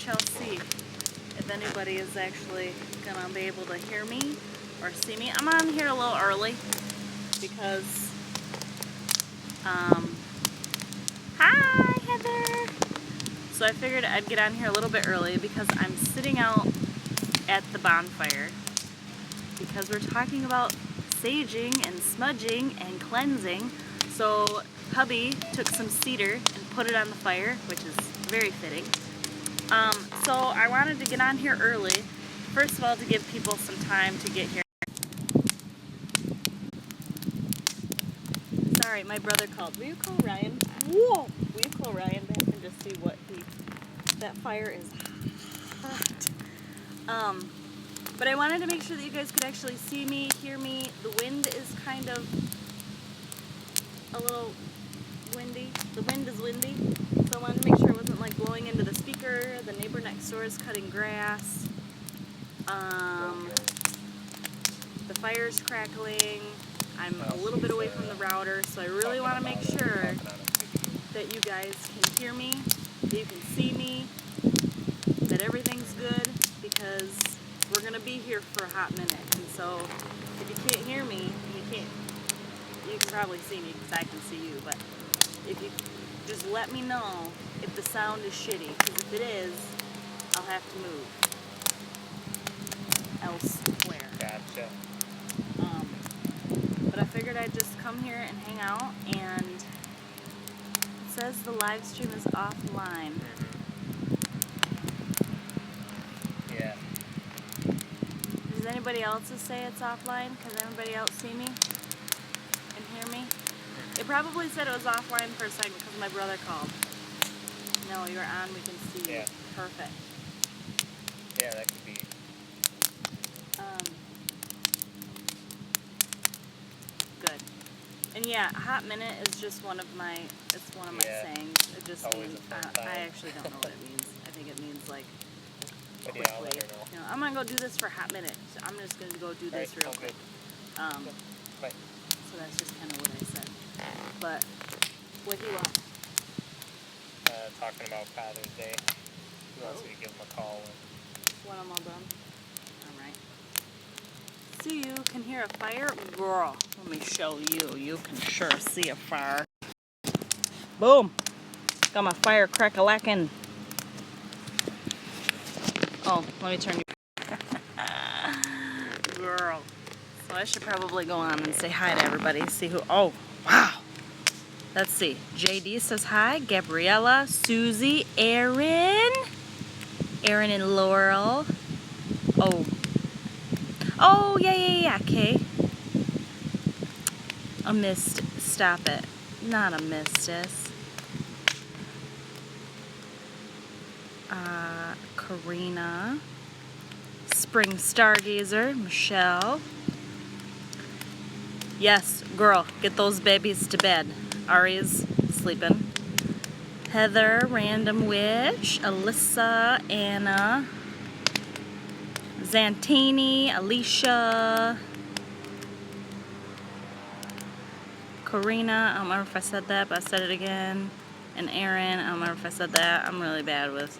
shall see if anybody is actually gonna be able to hear me or see me. I'm on here a little early because, hi Heather! So I figured I'd get on here a little bit early because I'm sitting out at the bonfire because we're talking about saging and smudging and cleansing. So hubby took some cedar and put it on the fire, which is very fitting. So I wanted to get on here early, first of all to give people some time to get here. Sorry, my brother called. Will you call Ryan? Whoa! Will you call Ryan back and just see what that fire is hot. But I wanted to make sure that you guys could actually see me, hear me. The wind is kind of a little windy. The wind is windy. So I wanted to make sure it wasn't like blowing into the speaker. The neighbor next door is cutting grass. The fire's crackling. I'm a little bit away from the router, so I really want to make sure that you guys can hear me, that you can see me, that everything's good, because we're going to be here for a hot minute. And so if you can't hear me, you can probably see me because I can see you, but if you just let me know if the sound is shitty, because if it is, I'll have to move elsewhere. Gotcha. But I figured I'd just come here and hang out, and it says the live stream is offline. Yeah. Does anybody else say it's offline? Can anybody else see me and hear me? It probably said it was offline for a second because my brother called. No, you're on, we can see you. Yeah. Perfect. Yeah, that could be. Good. And yeah, a hot minute is just one of my, it's one of my sayings. It just always means, a fun time. I actually don't know what it means. I think it means like, But yeah, I'll let her know. you know, I'm gonna go do this for a hot minute. So I'm just gonna go do this real quick. Bye. So that's just kind of what I said. But what do you want? Talking about Father's Day. He wants me to give him a call When I'm all done. All right. See, you can hear a fire, girl. Let me show you. You can sure see a fire. Boom! Got my fire crack-a-lackin'. Oh, let me turn you. Girl. So I should probably go on and say hi to everybody. See who. Oh, wow. Let's see. JD says hi. Gabriella, Susie, Erin. Erin and Laurel. Oh, yeah. Okay. A mist. Stop it. Not a mistus. Karina. Spring Stargazer. Michelle. Yes, girl. Get those babies to bed. Ari's sleeping. Heather, Random Witch, Alyssa, Anna, Zantini, Alicia, Karina, I don't remember if I said that, but I said it again, and Erin, I don't remember if I said that. I'm really bad with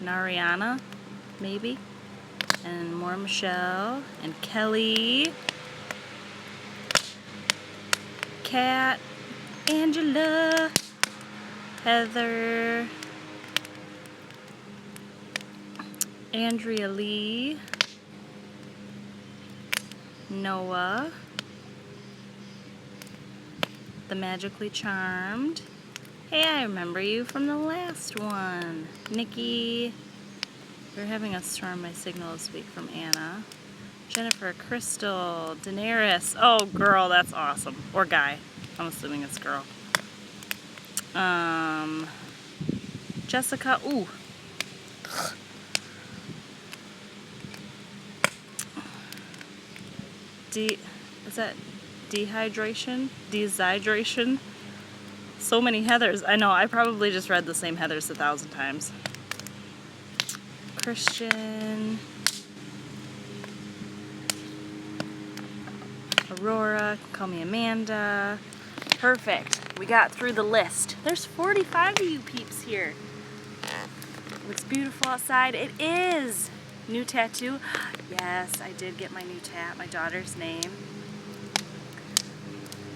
Nariana, maybe, and more Michelle, and Kelly, Kat, Angela, Heather, Andrea Lee, Noah, the Magically Charmed. Hey, I remember you from the last one. Nikki, we're having a storm my signal this week from Anna. Jennifer, Crystal, Daenerys. Oh, girl, that's awesome. Or guy. I'm assuming it's girl. Jessica. Ooh. Is that dehydration? Deshydration? So many Heathers. I know, I probably just read the same Heathers 1,000 times. Christian. Aurora. Call me Amanda. Perfect. we got through the list. There's 45 of you peeps here. Looks beautiful outside. It is. New tattoo. Yes, I did get my new tat. My daughter's name.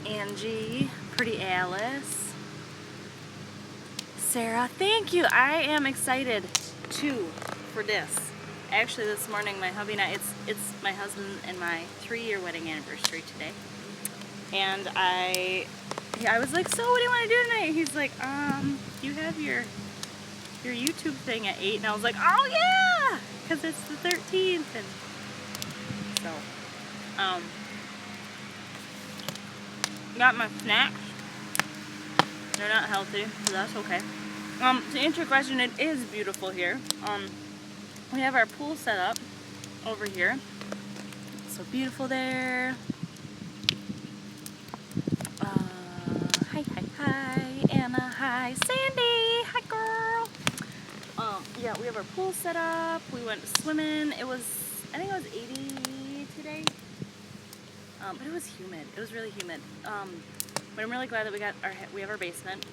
Angie. Pretty Alice. Sarah, thank you. I am excited too for this. Actually, this morning my hubby and I, it's my husband and my 3-year wedding anniversary today. And I was like, so what do you want to do tonight? He's like, you have your YouTube thing at 8, and I was like, oh yeah, because it's the 13th, and so, got my snacks. They're not healthy, so that's okay. To answer your question, it is beautiful here. We have our pool set up over here. It's so beautiful there. Hi, Anna, hi, Sandy, hi girl. Yeah, we have our pool set up. We went swimming. I think it was 80 today. But it was humid. It was really humid. But I'm really glad that we have our basement.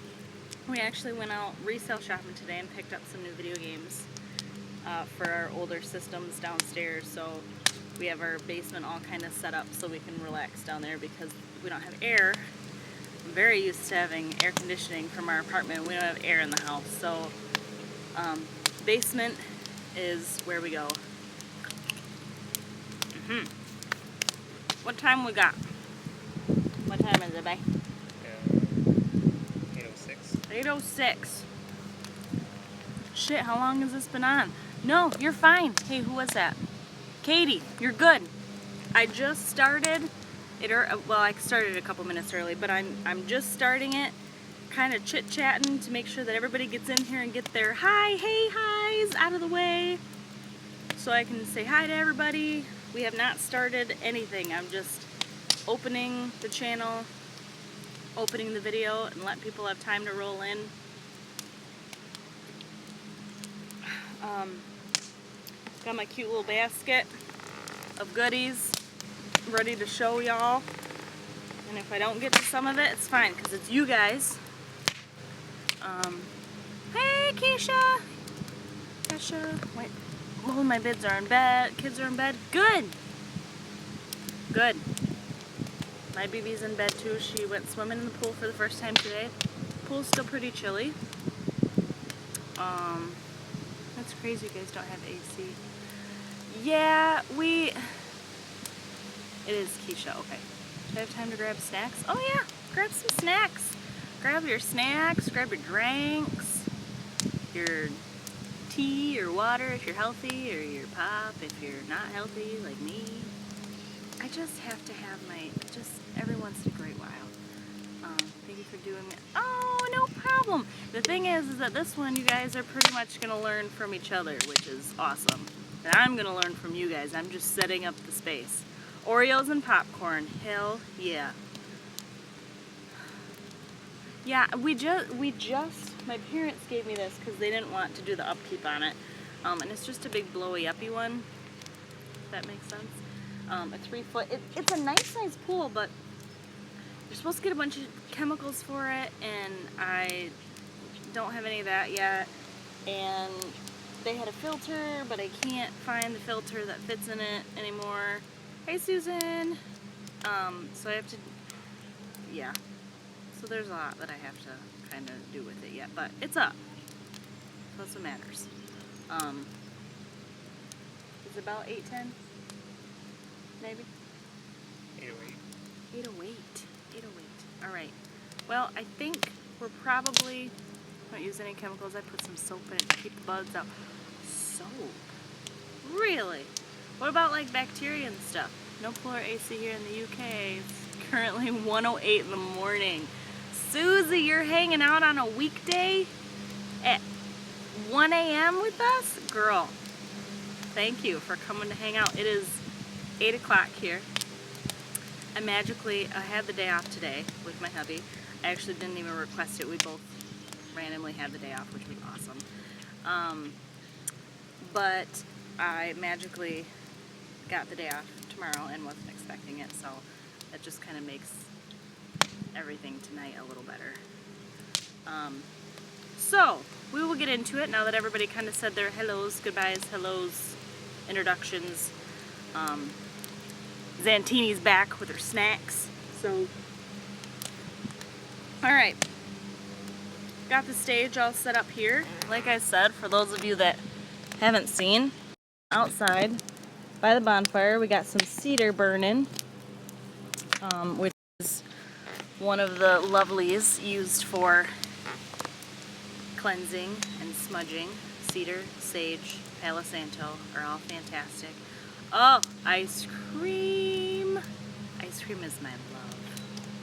We actually went out resale shopping today and picked up some new video games for our older systems downstairs. So we have our basement all kind of set up so we can relax down there because we don't have air. I'm very used to having air conditioning from our apartment. We don't have air in the house, so basement is where we go. What time we got? What time is it, babe? 8:06. 8:06. Shit, how long has this been on? No, you're fine. Hey, who was that? Katie, you're good. I just started. Well, I started a couple minutes early, but I'm just starting it, kind of chit-chatting to make sure that everybody gets in here and get their highs out of the way so I can say hi to everybody. We have not started anything. I'm just opening the channel, opening the video, and let people have time to roll in. Got my cute little basket of goodies ready to show y'all, and if I don't get to some of it, it's fine because it's you guys. Hey Keisha, wait, oh, my kids are in bed. Good. My BB's in bed too. She went swimming in the pool for the first time today. Pool's still pretty chilly. That's crazy you guys don't have AC. Yeah, it is Keisha, okay. Do I have time to grab snacks? Oh yeah, grab some snacks. Grab your snacks, grab your drinks, your tea, your water if you're healthy, or your pop if you're not healthy like me. I just have to have every once in a great while. Thank you for doing it. Oh, no problem. The thing is that this one you guys are pretty much going to learn from each other, which is awesome. And I'm going to learn from you guys. I'm just setting up the space. Oreos and popcorn. Hell yeah. Yeah, my parents gave me this because they didn't want to do the upkeep on it. And it's just a big blowy uppy one, if that makes sense. A 3-foot, it's a nice sized pool, but you're supposed to get a bunch of chemicals for it, and I don't have any of that yet. And they had a filter, but I can't find the filter that fits in it anymore. Hey Susan! So I have to, yeah. So there's a lot that I have to kind of do with it yet, but it's up. So that's what matters. It's about 8:10, maybe? 8:08. 8:08. All right. Well, I think we're probably not using any chemicals. I put some soap in it to keep the bugs out. Soap? Really? What about like bacteria and stuff? No polar AC here in the UK. It's currently 1:08 in the morning. Susie, you're hanging out on a weekday at 1 a.m. with us? Girl, thank you for coming to hang out. It is 8 o'clock here. I had the day off today with my hubby. I actually didn't even request it. We both randomly had the day off, which was awesome. But I magically got the day off tomorrow and wasn't expecting it, so that just kind of makes everything tonight a little better. So, we will get into it now that everybody kind of said their hellos, goodbyes, hellos, introductions. Zantini's back with her snacks. So, alright. Got the stage all set up here. Like I said, for those of you that haven't seen, outside by the bonfire we got some cedar burning, which is one of the lovelies used for cleansing and smudging. Cedar, sage, Palo Santo are all fantastic. Oh, ice cream! Ice cream is my love.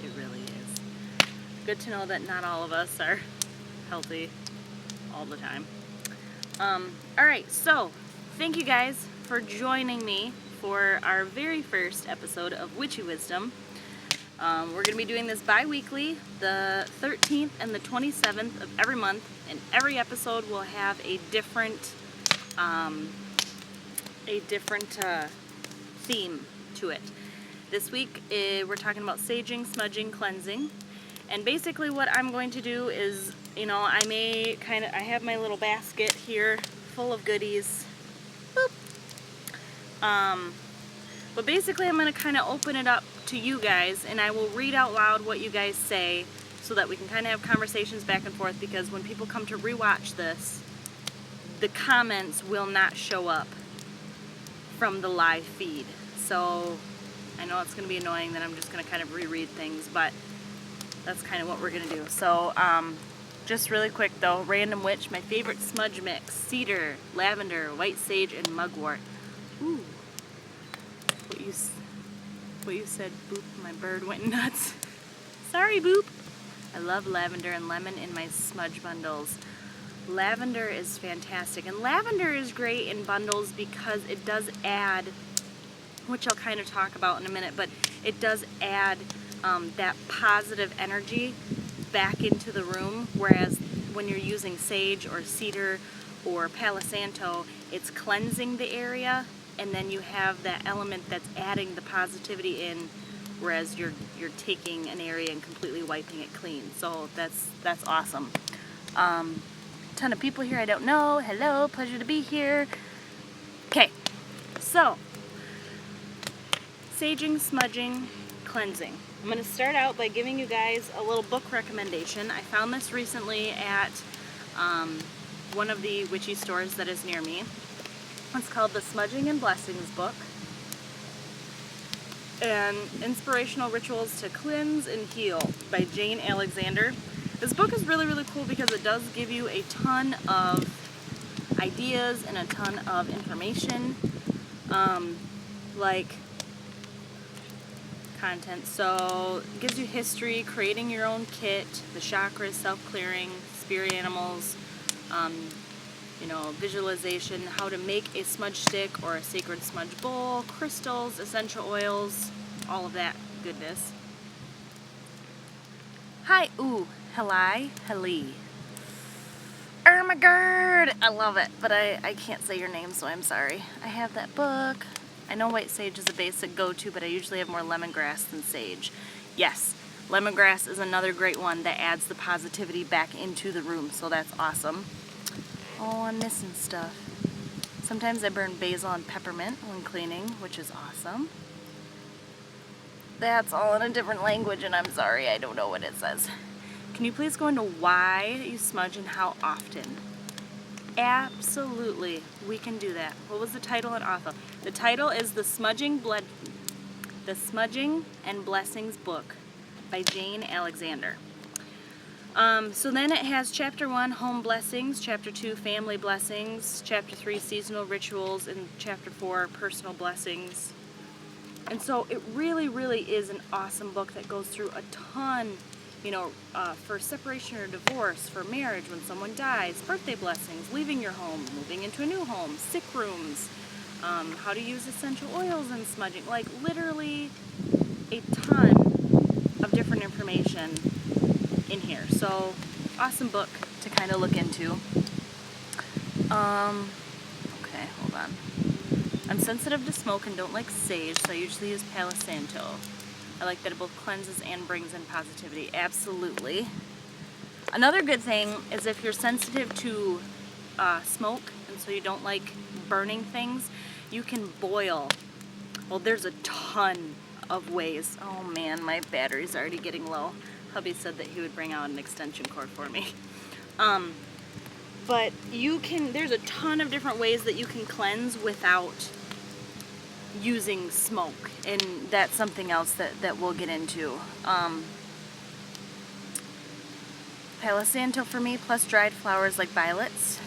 It really is. Good to know that not all of us are healthy all the time. Alright, so thank you guys for joining me for our very first episode of Witchy Wisdom. We're going to be doing this bi-weekly, the 13th and the 27th of every month, and every episode will have a different theme to it. This week we're talking about saging, smudging, cleansing, and basically what I'm going to do is, you know, I have my little basket here full of goodies. Boop. But basically I'm going to kind of open it up to you guys, and I will read out loud what you guys say so that we can kind of have conversations back and forth, because when people come to rewatch this, the comments will not show up from the live feed. So I know it's going to be annoying that I'm just going to kind of reread things, but that's kind of what we're going to do. So just really quick though, Random Witch, my favorite smudge mix: cedar, lavender, white sage, and mugwort. Ooh. What you said, Boop, my bird went nuts. Sorry, Boop. I love lavender and lemon in my smudge bundles. Lavender is fantastic, and lavender is great in bundles because it does add, which I'll kind of talk about in a minute, but it does add that positive energy back into the room, whereas when you're using sage or cedar or Palo Santo, it's cleansing the area, and then you have that element that's adding the positivity in, whereas you're taking an area and completely wiping it clean. So that's awesome. Ton of people here I don't know. Hello, pleasure to be here. Okay, so saging, smudging, cleansing. I'm going to start out by giving you guys a little book recommendation. I found this recently at one of the witchy stores that is near me. It's called the Smudging and Blessings book, and Inspirational Rituals to Cleanse and Heal by Jane Alexander. This book is really, really cool because it does give you a ton of ideas and a ton of information, like content. So it gives you history, creating your own kit, the chakras, self-clearing, spirit animals, you know, visualization, how to make a smudge stick or a sacred smudge bowl, crystals, essential oils, all of that goodness. Hi, ooh, helly. Oh my god, I love it, but I can't say your name, so I'm sorry. I have that book. I know white sage is a basic go-to, but I usually have more lemongrass than sage. Yes, lemongrass is another great one that adds the positivity back into the room, so that's awesome. Oh, I'm missing stuff. Sometimes I burn basil and peppermint when cleaning, which is awesome. That's all in a different language, and I'm sorry, I don't know what it says. Can you please go into why you smudge and how often? Absolutely, we can do that. What was the title and author? The title is The Smudging and Blessings book by Jane Alexander. So then it has Chapter 1, Home Blessings, Chapter 2, Family Blessings, Chapter 3, Seasonal Rituals, and Chapter 4, Personal Blessings. And so it really, really is an awesome book that goes through a ton, you know, for separation or divorce, for marriage, when someone dies, birthday blessings, leaving your home, moving into a new home, sick rooms, how to use essential oils and smudging, like literally a ton of different information in here. So awesome book to kind of look into. Okay, hold on. I'm sensitive to smoke and don't like sage, so I usually use Palo Santo. I like that it both cleanses and brings in positivity. Absolutely. Another good thing is if you're sensitive to smoke, and so you don't like burning things, you can boil. Well, there's a ton of ways. Oh man, my battery's already getting low. Hubby said that he would bring out an extension cord for me. But there's a ton of different ways that you can cleanse without using smoke, and that's something else that we'll get into. Palo Santo for me, plus dried flowers like violets.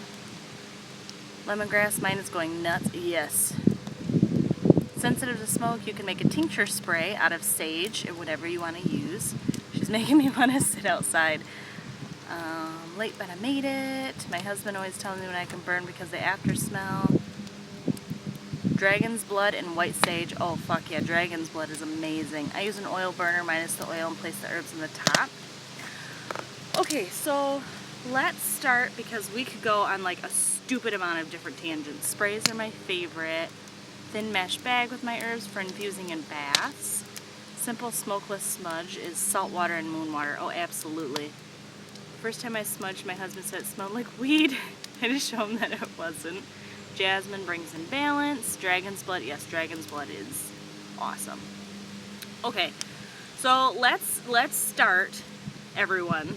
Lemongrass, mine is going nuts. Yes. Sensitive to smoke, you can make a tincture spray out of sage or whatever you want to use. She's making me want to sit outside. Late but I made it. My husband always tells me when I can burn because the after smell. Dragon's blood and white sage. Oh fuck yeah, dragon's blood is amazing. I use an oil burner minus the oil and place the herbs in the top. Okay, so let's start, because we could go on like a stupid amount of different tangents. Sprays are my favorite. Thin mesh bag with my herbs for infusing in baths. Simple smokeless smudge is salt water and moon water. Oh, absolutely. First time I smudged, my husband said it smelled like weed. I just showed him that it wasn't. Jasmine brings in balance. Dragon's blood, yes, dragon's blood is awesome. Okay, so let's start, everyone,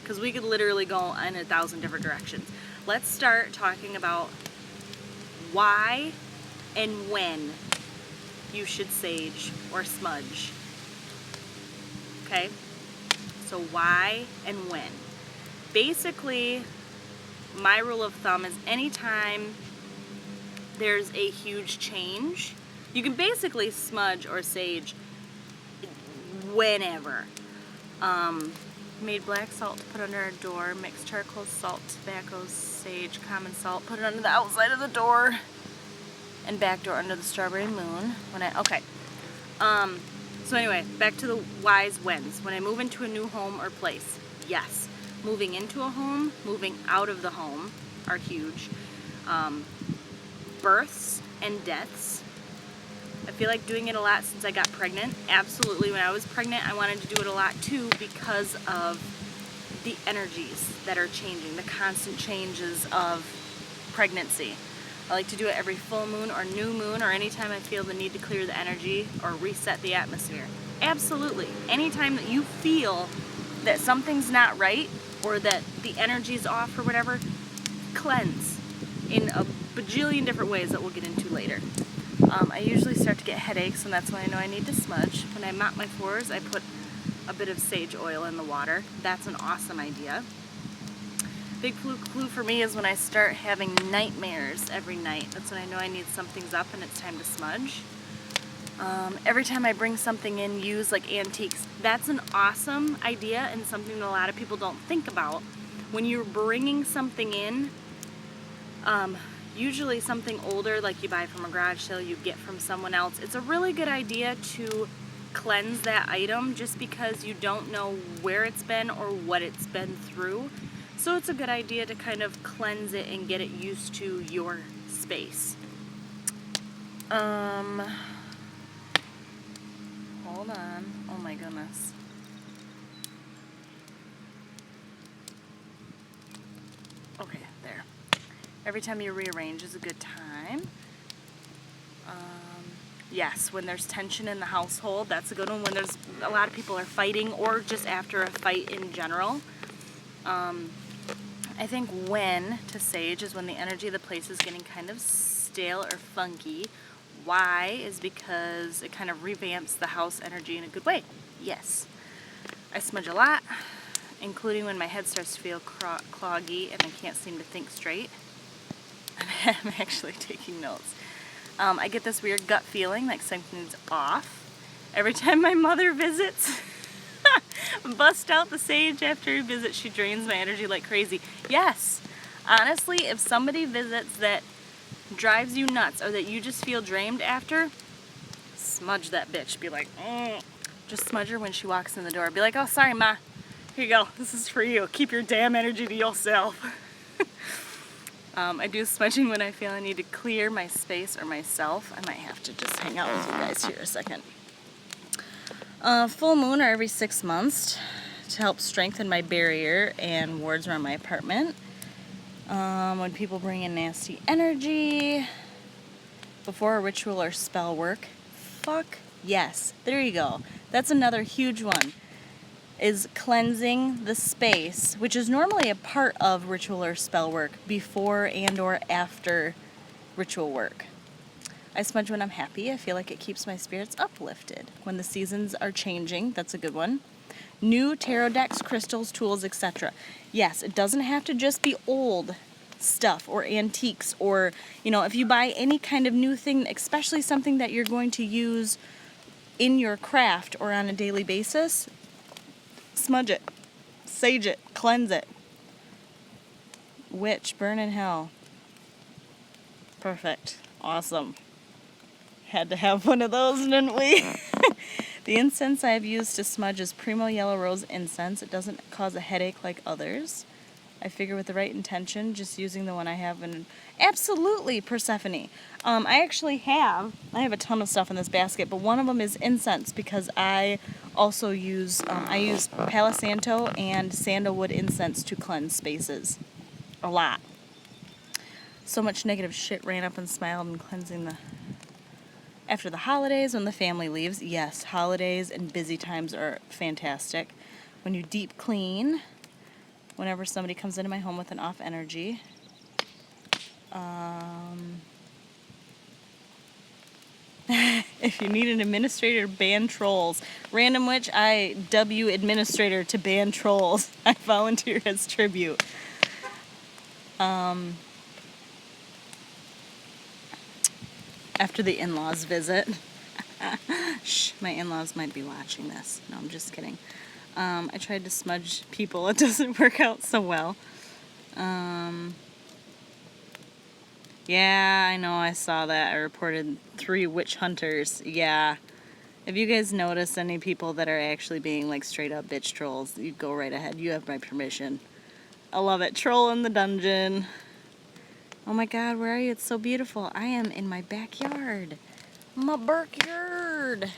because we could literally go in 1,000 different directions. Let's start talking about why and when you should sage or smudge. Okay, so why and when. Basically, my rule of thumb is anytime there's a huge change, you can basically smudge or sage whenever. Made black salt to put under a door, mixed charcoal, salt, tobacco, sage, common salt, put it under the outside of the door and back door under the strawberry moon. So anyway, back to the whys, whens. When I move into a new home or place, yes. Moving into a home, moving out of the home are huge. Births and deaths. I feel like doing it a lot since I got pregnant. Absolutely, when I was pregnant, I wanted to do it a lot too because of the energies that are changing, the constant changes of pregnancy. I like to do it every full moon or new moon, or anytime I feel the need to clear the energy or reset the atmosphere. Absolutely. Anytime that you feel that something's not right or that the energy's off or whatever, cleanse in a bajillion different ways that we'll get into later. I usually start to get headaches, and that's when I know I need to smudge. When I mop my floors, I put a bit of sage oil in the water. That's an awesome idea. Big clue for me is when I start having nightmares every night. That's when I know I need something's up and it's time to smudge. Every time I bring something in, use like antiques. That's an awesome idea and something that a lot of people don't think about. When you're bringing something in, usually something older, like you buy from a garage sale, you get from someone else, it's a really good idea to cleanse that item just because you don't know where it's been or what it's been through. So it's a good idea to kind of cleanse it and get it used to your space. Hold on. Oh my goodness. Okay, there. Every time you rearrange is a good time. Yes, when there's tension in the household, that's a good one. When there's a lot of people are fighting, or just after a fight in general. I think when to sage is when the energy of the place is getting kind of stale or funky. Why is because it kind of revamps the house energy in a good way. Yes. I smudge a lot, including when my head starts to feel cloggy and I can't seem to think straight. I'm actually taking notes. I get this weird gut feeling like something's off. Every time my mother visits, bust out the sage after a visit. She drains my energy like crazy. Yes, honestly, if somebody visits that drives you nuts or that you just feel drained after, smudge that bitch. Be like, just smudge her when she walks in the door. Be like, oh, sorry, Ma. Here you go. This is for you. Keep your damn energy to yourself. I do smudging when I feel I need to clear my space or myself. I might have to just hang out with you guys here a second. Full moon or every 6 months to help strengthen my barrier and wards around my apartment. When people bring in nasty energy before a ritual or spell work. Fuck yes. There you go. That's another huge one. Is cleansing the space, which is normally a part of ritual or spell work, before and or after ritual work. I smudge when I'm happy. I feel like it keeps my spirits uplifted. When the seasons are changing, that's a good one. New tarot decks, crystals, tools, etc. Yes, it doesn't have to just be old stuff or antiques, or, you know, if you buy any kind of new thing, especially something that you're going to use in your craft or on a daily basis, smudge it, sage it, cleanse it. Witch, burn in hell. Perfect. Awesome. Had to have one of those, didn't we? The incense I've used to smudge is Primo Yellow Rose incense. It doesn't cause a headache like others. I figure with the right intention, just using the one I have, and absolutely, Persephone. I have a ton of stuff in this basket, but one of them is incense, because I also use Palo Santo and sandalwood incense to cleanse spaces. A lot. So much negative shit ran up and smiled and cleansing the... After the holidays, when the family leaves, yes, holidays and busy times are fantastic. When you deep clean, whenever somebody comes into my home with an off energy. If you need an administrator, ban trolls. Random Witch, I W administrator to ban trolls. I volunteer as tribute. After the in-laws visit. Shh, my in-laws might be watching this. No, I'm just kidding. I tried to smudge people. It doesn't work out so well. Yeah, I know, I saw that. I reported 3 witch hunters. Yeah. If you guys notice any people that are actually being like straight up bitch trolls, you go right ahead. You have my permission. I love it. Troll in the dungeon. Oh my god, where are you? It's so beautiful. I am in my backyard. My backyard.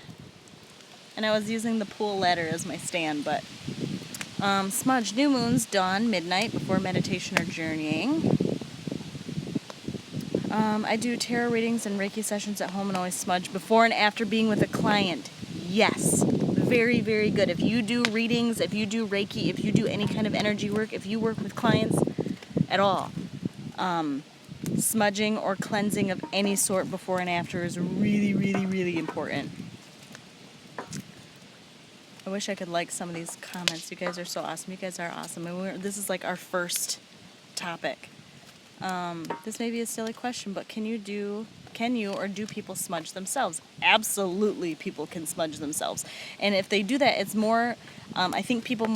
And I was using the pool ladder as my stand, but smudge new moons, dawn, midnight, before meditation or journeying. I do tarot readings and Reiki sessions at home and always smudge before and after being with a client. Yes. Very, very good. If you do readings, if you do Reiki, if you do any kind of energy work, if you work with clients at all, smudging or cleansing of any sort before and after is really, really, really important. I wish I could like some of these comments. You guys are so awesome. You guys are awesome. And this is like our first topic. This may be a silly question, but can you or do people smudge themselves? Absolutely, people can smudge themselves. And if they do that, it's more, I think people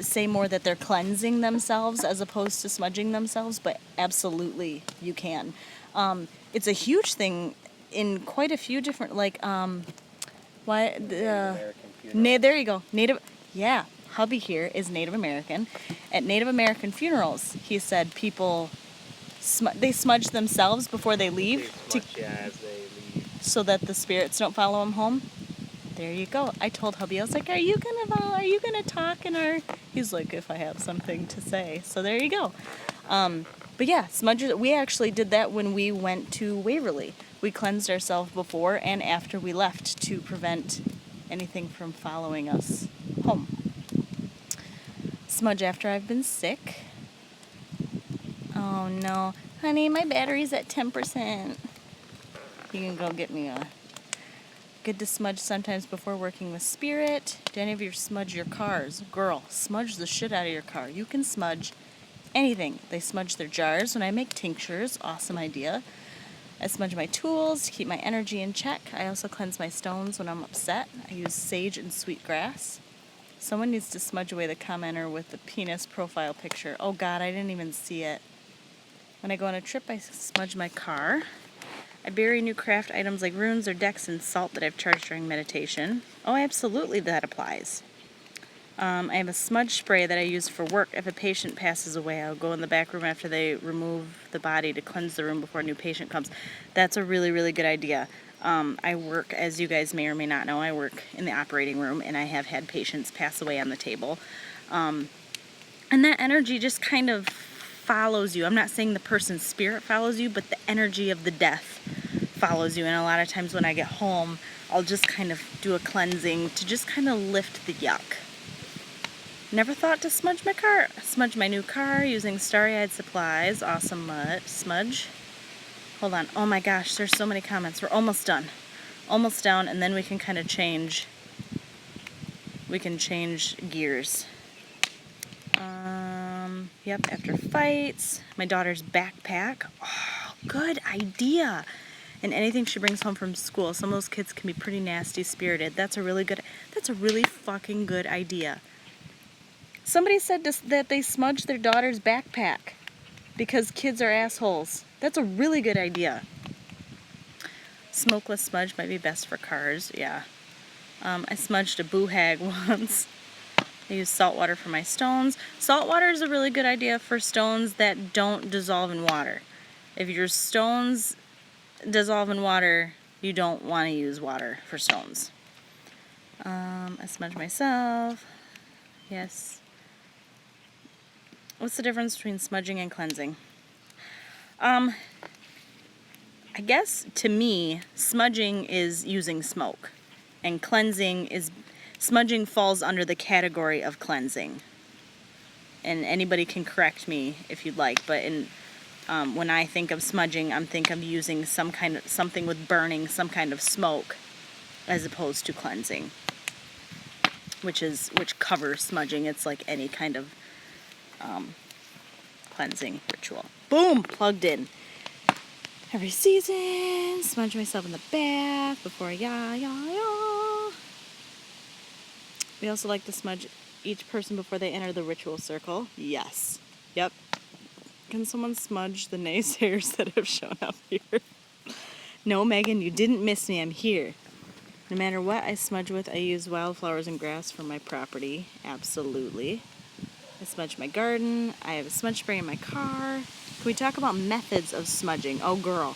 say more that they're cleansing themselves as opposed to smudging themselves, but absolutely you can. It's a huge thing in quite a few different, like, there you go. Yeah, hubby here is Native American. At Native American funerals, he said people... they smudge themselves before they leave, as they leave, so that the spirits don't follow them home. There you go. I told hubby, I was like, "Are you gonna talk in our?" He's like, "If I have something to say." So there you go. But yeah, smudges. We actually did that when we went to Waverly. We cleansed ourselves before and after we left to prevent anything from following us home. Smudge after I've been sick. Oh no, honey, my battery's at 10%. You can go get me a... Good to smudge sometimes before working with spirit. Do any of you smudge your cars? Girl, smudge the shit out of your car. You can smudge anything. They smudge their jars when I make tinctures. Awesome idea. I smudge my tools to keep my energy in check. I also cleanse my stones when I'm upset. I use sage and sweetgrass. Someone needs to smudge away the commenter with the penis profile picture. Oh god, I didn't even see it. When I go on a trip, I smudge my car. I bury new craft items like runes or decks in salt that I've charged during meditation. Oh, absolutely, that applies. I have a smudge spray that I use for work. If a patient passes away, I'll go in the back room after they remove the body to cleanse the room before a new patient comes. That's a really, really good idea. I work, as you guys may or may not know, I work in the operating room, and I have had patients pass away on the table. And that energy just kind of follows you. I'm not saying the person's spirit follows you, but the energy of the death follows you. And a lot of times when I get home, I'll just kind of do a cleansing to just kind of lift the yuck. Never thought to smudge my new car using starry-eyed supplies. Awesome smudge. Hold on. Oh my gosh, there's so many comments. We're almost done. Almost down, and then we can kind of change. We can change gears. Yep, after fights. My daughter's backpack. Oh, good idea. And anything she brings home from school. Some of those kids can be pretty nasty spirited. That's a really fucking good idea. Somebody said that they smudged their daughter's backpack because kids are assholes. That's a really good idea. Smokeless smudge might be best for cars, yeah. I smudged a boo hag once. I use salt water for my stones. Salt water is a really good idea for stones that don't dissolve in water. If your stones dissolve in water, you don't want to use water for stones. I smudge myself. Yes. What's the difference between smudging and cleansing? I guess to me, smudging is using smoke, and smudging falls under the category of cleansing. And anybody can correct me if you'd like, but when I think of smudging, I'm thinking of using something with burning, some kind of smoke, as opposed to cleansing, which covers smudging. It's like any kind of cleansing ritual. Boom, plugged in. Every season, smudge myself in the bath before ya. We also like to smudge each person before they enter the ritual circle. Yes. Yep. Can someone smudge the naysayers that have shown up here? No, Megan, you didn't miss me. I'm here. No matter what I smudge with, I use wildflowers and grass for my property. Absolutely. I smudge my garden. I have a smudge spray in my car. Can we talk about methods of smudging? Oh, girl.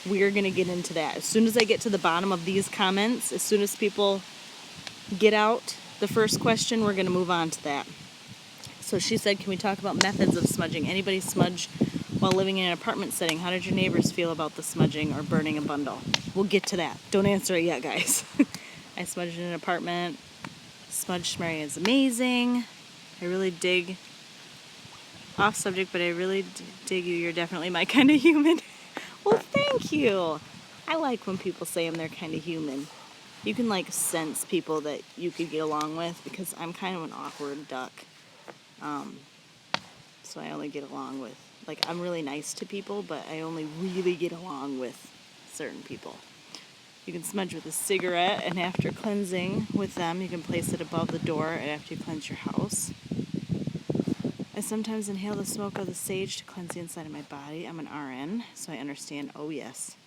We're going to get into that. As soon as I get to the bottom of these comments, as soon as people get out the first question, we're going to move on to that. So she said, can we talk about methods of smudging? Anybody smudge while living in an apartment setting? How did your neighbors feel about the smudging or burning a bundle? We'll get to that. Don't answer it yet, guys. I smudged in an apartment. Smudge spraying is amazing. I really dig, off subject, but I really dig you. You're definitely my kind of human. Well, thank you. I like when people say I'm their kind of human. You can like sense people that you could get along with, because I'm kind of an awkward duck. So I only get along with, like, I'm really nice to people, but I only really get along with certain people. You can smudge with a cigarette, and after cleansing with them, you can place it above the door and after you cleanse your house. I sometimes inhale the smoke of the sage to cleanse the inside of my body. I'm an RN, so I understand. Oh, yes.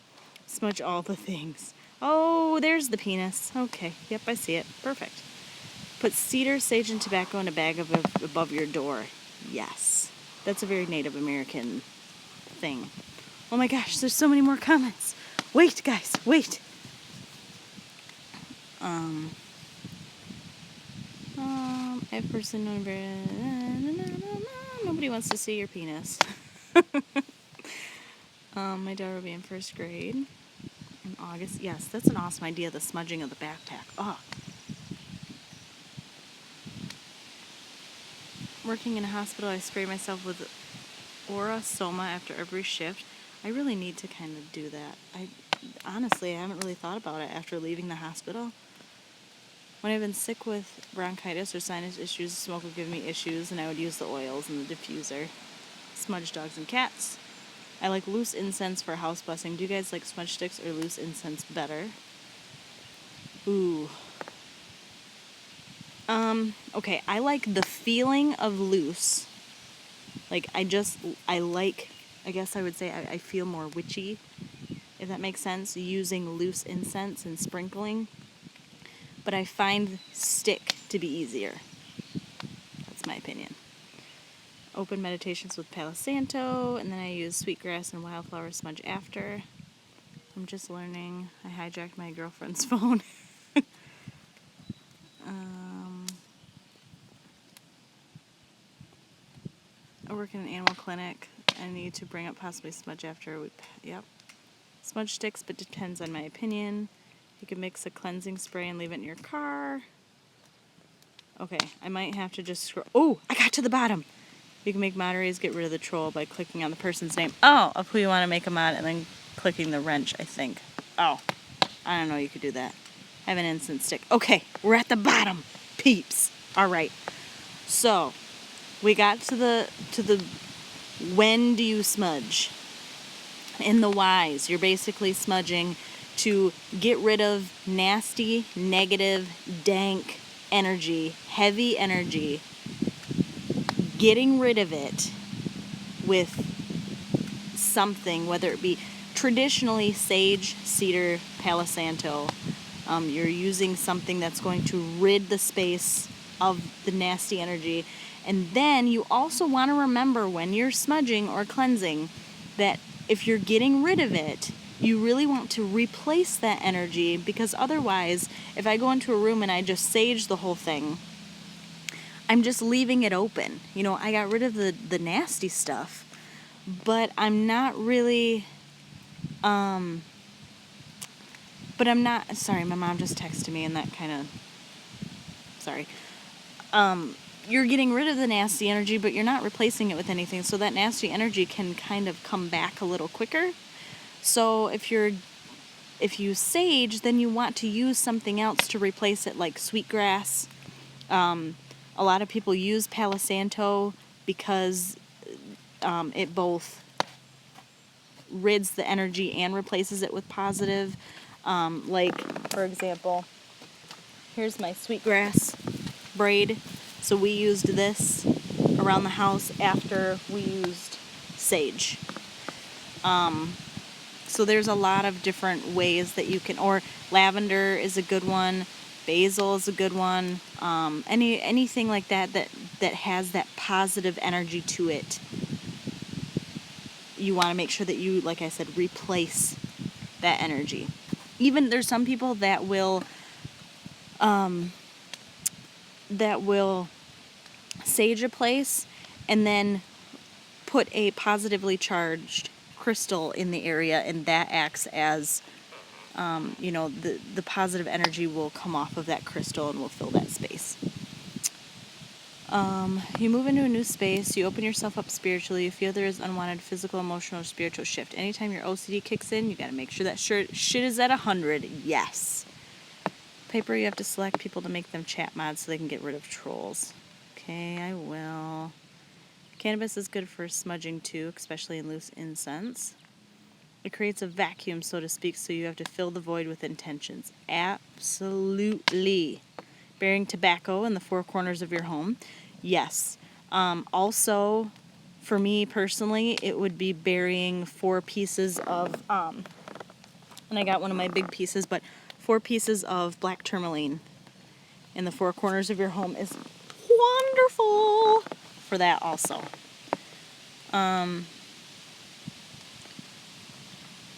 Smudge all the things. Oh, there's the penis. Okay, yep, I see it. Perfect. Put cedar, sage, and tobacco in a bag above your door. Yes. That's a very Native American thing. Oh my gosh, there's so many more comments. Wait, guys, wait. I have person number. Nobody wants to see your penis. My daughter will be in first grade in August. Yes, that's an awesome idea, the smudging of the backpack. Oh. Working in a hospital, I spray myself with Aura Soma after every shift. I really need to kind of do that. Honestly, I haven't really thought about it after leaving the hospital. When I've been sick with bronchitis or sinus issues, smoke would give me issues, and I would use the oils and the diffuser. Smudge dogs and cats. I like loose incense for house blessing. Do you guys like smudge sticks or loose incense better? Ooh. Okay, I like the feeling of loose. Like, I guess I would say I feel more witchy, if that makes sense, using loose incense and sprinkling. But I find stick to be easier. That's my opinion. Open meditations with Palo Santo, and then I use sweetgrass and wildflower smudge after. I'm just learning. I hijacked my girlfriend's phone. I work in an animal clinic. I need to bring up possibly smudge after we... Yep. Smudge sticks, but depends on my opinion. You can mix a cleansing spray and leave it in your car. Okay, I might have to just scroll... Oh, I got to the bottom! You can make mod arrays, get rid of the troll by clicking on the person's name. Oh, of who you want to make a mod and then clicking the wrench, I think. Oh, I don't know you could do that. I have an instant stick. Okay, we're at the bottom, peeps. All right. So, we got to the when do you smudge? In the whys, you're basically smudging to get rid of nasty, negative, dank energy, heavy energy, getting rid of it with something, whether it be traditionally sage, cedar, palo santo. You're using something that's going to rid the space of the nasty energy. And then you also want to remember when you're smudging or cleansing that if you're getting rid of it, you really want to replace that energy, because otherwise, if I go into a room and I just sage the whole thing, I'm just leaving it open. You know, I got rid of the nasty stuff, but I'm not really, but I'm not, sorry, my mom just texted me and that kind of, sorry. You're getting rid of the nasty energy, but you're not replacing it with anything, so that nasty energy can kind of come back a little quicker. So if you sage, then you want to use something else to replace it, like sweetgrass. A lot of people use palo santo because it both rids the energy and replaces it with positive. Like, for example, here's my sweetgrass braid. So we used this around the house after we used sage. So there's a lot of different ways that you can, or lavender is a good one, basil is a good one, anything like that has that positive energy to it. You want to make sure that you, like I said, replace that energy. Even there's some people that will sage a place and then put a positively charged crystal in the area, and that acts as the positive energy will come off of that crystal and will fill that space. You move into a new space, you open yourself up spiritually, you feel there is unwanted physical, emotional, or spiritual shift. Anytime your OCD kicks in, you got to make sure that shit is at 100. Yes. Pyperh, you have to select people to make them chat mods so they can get rid of trolls. Okay, I will. Cannabis is good for smudging too, especially in loose incense. It creates a vacuum, so to speak, so you have to fill the void with intentions. Absolutely. Burying tobacco in the four corners of your home. Yes. Also, for me personally, it would be burying 4 pieces of, and I got one of my big pieces, but 4 pieces of black tourmaline in the 4 corners of your home is wonderful for that also.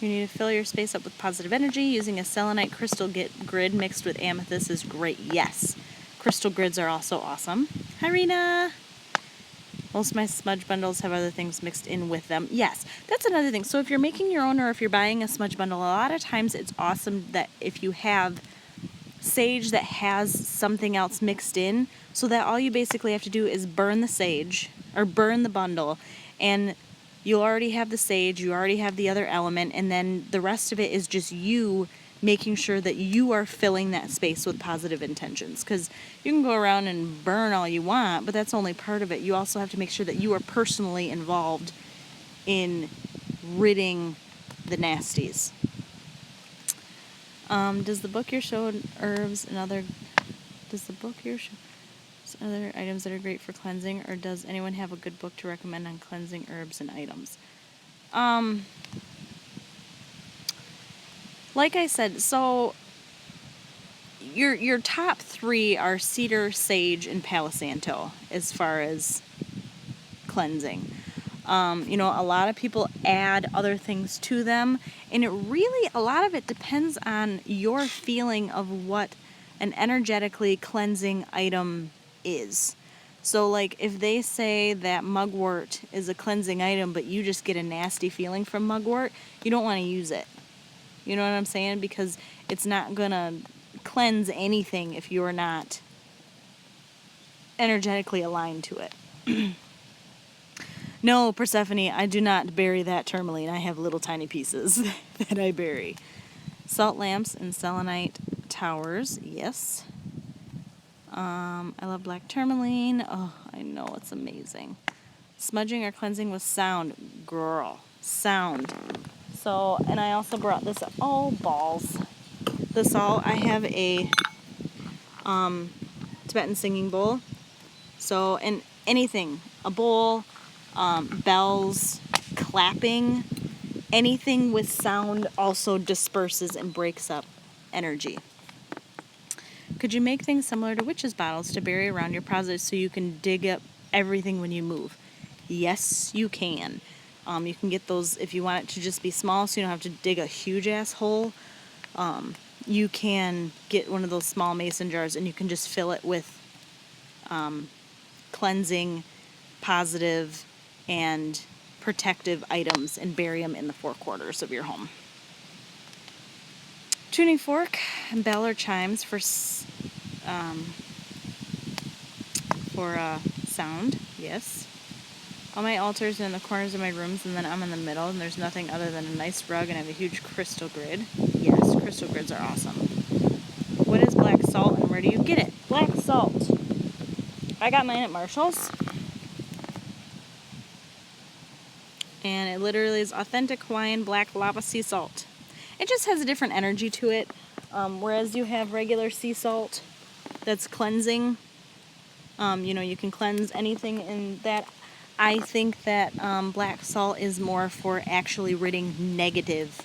You need to fill your space up with positive energy. Using a selenite crystal grid mixed with amethyst is great. Yes. Crystal grids are also awesome. Hi, Rena. Most of my smudge bundles have other things mixed in with them. Yes, that's another thing. So if you're making your own or if you're buying a smudge bundle, a lot of times it's awesome that if you have sage that has something else mixed in, so that all you basically have to do is burn the sage or burn the bundle, and you already have the sage, you already have the other element, and then the rest of it is just you making sure that you are filling that space with positive intentions. Because you can go around and burn all you want, but that's only part of it. You also have to make sure that you are personally involved in ridding the nasties. Does the book here show herbs and other... Does the book here show other items that are great for cleansing, or does anyone have a good book to recommend on cleansing herbs and items? Like I said, so your top 3 are cedar, sage, and palo santo as far as cleansing. You know, a lot of people add other things to them, and it really, a lot of it depends on your feeling of what an energetically cleansing item is. So, like, if they say that mugwort is a cleansing item, but you just get a nasty feeling from mugwort, you don't want to use it. You know what I'm saying? Because it's not going to cleanse anything if you're not energetically aligned to it. No, Persephone, I do not bury that tourmaline. I have little tiny pieces that I bury. Salt lamps and selenite towers, yes. I love black tourmaline. Oh, I know, it's amazing. Smudging or cleansing with sound. Girl, sound. So, and I also brought this, oh, balls. This all, I have a Tibetan singing bowl. So, and anything, a bowl, bells, clapping, anything with sound also disperses and breaks up energy. Could you make things similar to witches' bottles to bury around your closet so you can dig up everything when you move? Yes, you can. You can get those if you want it to just be small so you don't have to dig a huge ass hole. You can get one of those small mason jars and you can just fill it with cleansing, positive, and protective items and bury them in the four quarters of your home. Tuning fork and bell or chimes for sound, yes. All my altars are in the corners of my rooms, and then I'm in the middle, and there's nothing other than a nice rug, and I have a huge crystal grid. Yes, crystal grids are awesome. What is black salt, and where do you get it? Black salt. I got mine at Marshall's. And it literally is authentic Hawaiian black lava sea salt. It just has a different energy to it. Whereas you have regular sea salt that's cleansing. You know, you can cleanse anything in that. I think that black salt is more for actually ridding negative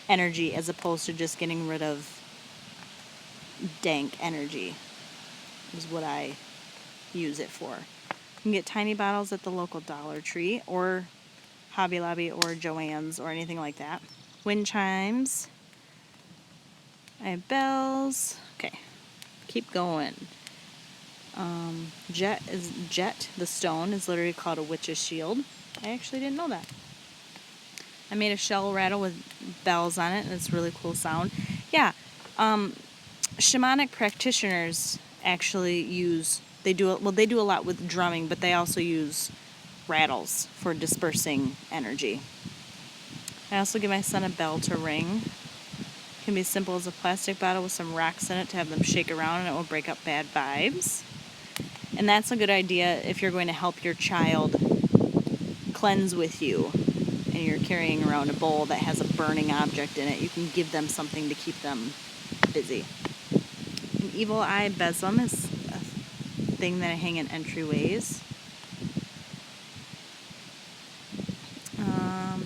energy as opposed to just getting rid of dank energy is what I use it for. You can get tiny bottles at the local Dollar Tree or Hobby Lobby or Joann's or anything like that. Wind chimes. I have bells. Okay, keep going. Jet, the stone, is literally called a witch's shield. I actually didn't know that. I made a shell rattle with bells on it, and it's a really cool sound. Yeah, shamanic practitioners actually they do a lot with drumming, but they also use rattles for dispersing energy. I also give my son a bell to ring. It can be as simple as a plastic bottle with some rocks in it to have them shake around, and it will break up bad vibes. And that's a good idea if you're going to help your child cleanse with you and you're carrying around a bowl that has a burning object in it. You can give them something to keep them busy. An evil eye besom is a thing that I hang in entryways.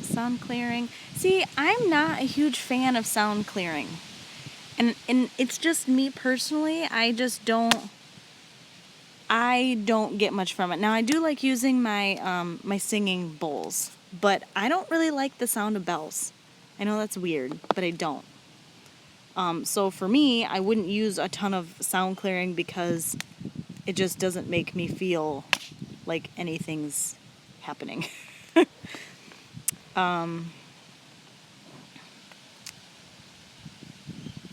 Sound clearing. See, I'm not a huge fan of sound clearing. And it's just me personally. I don't get much from it. Now, I do like using my my singing bowls, but I don't really like the sound of bells. I know that's weird, but I don't. So for me, I wouldn't use a ton of sound clearing because it just doesn't make me feel like anything's happening.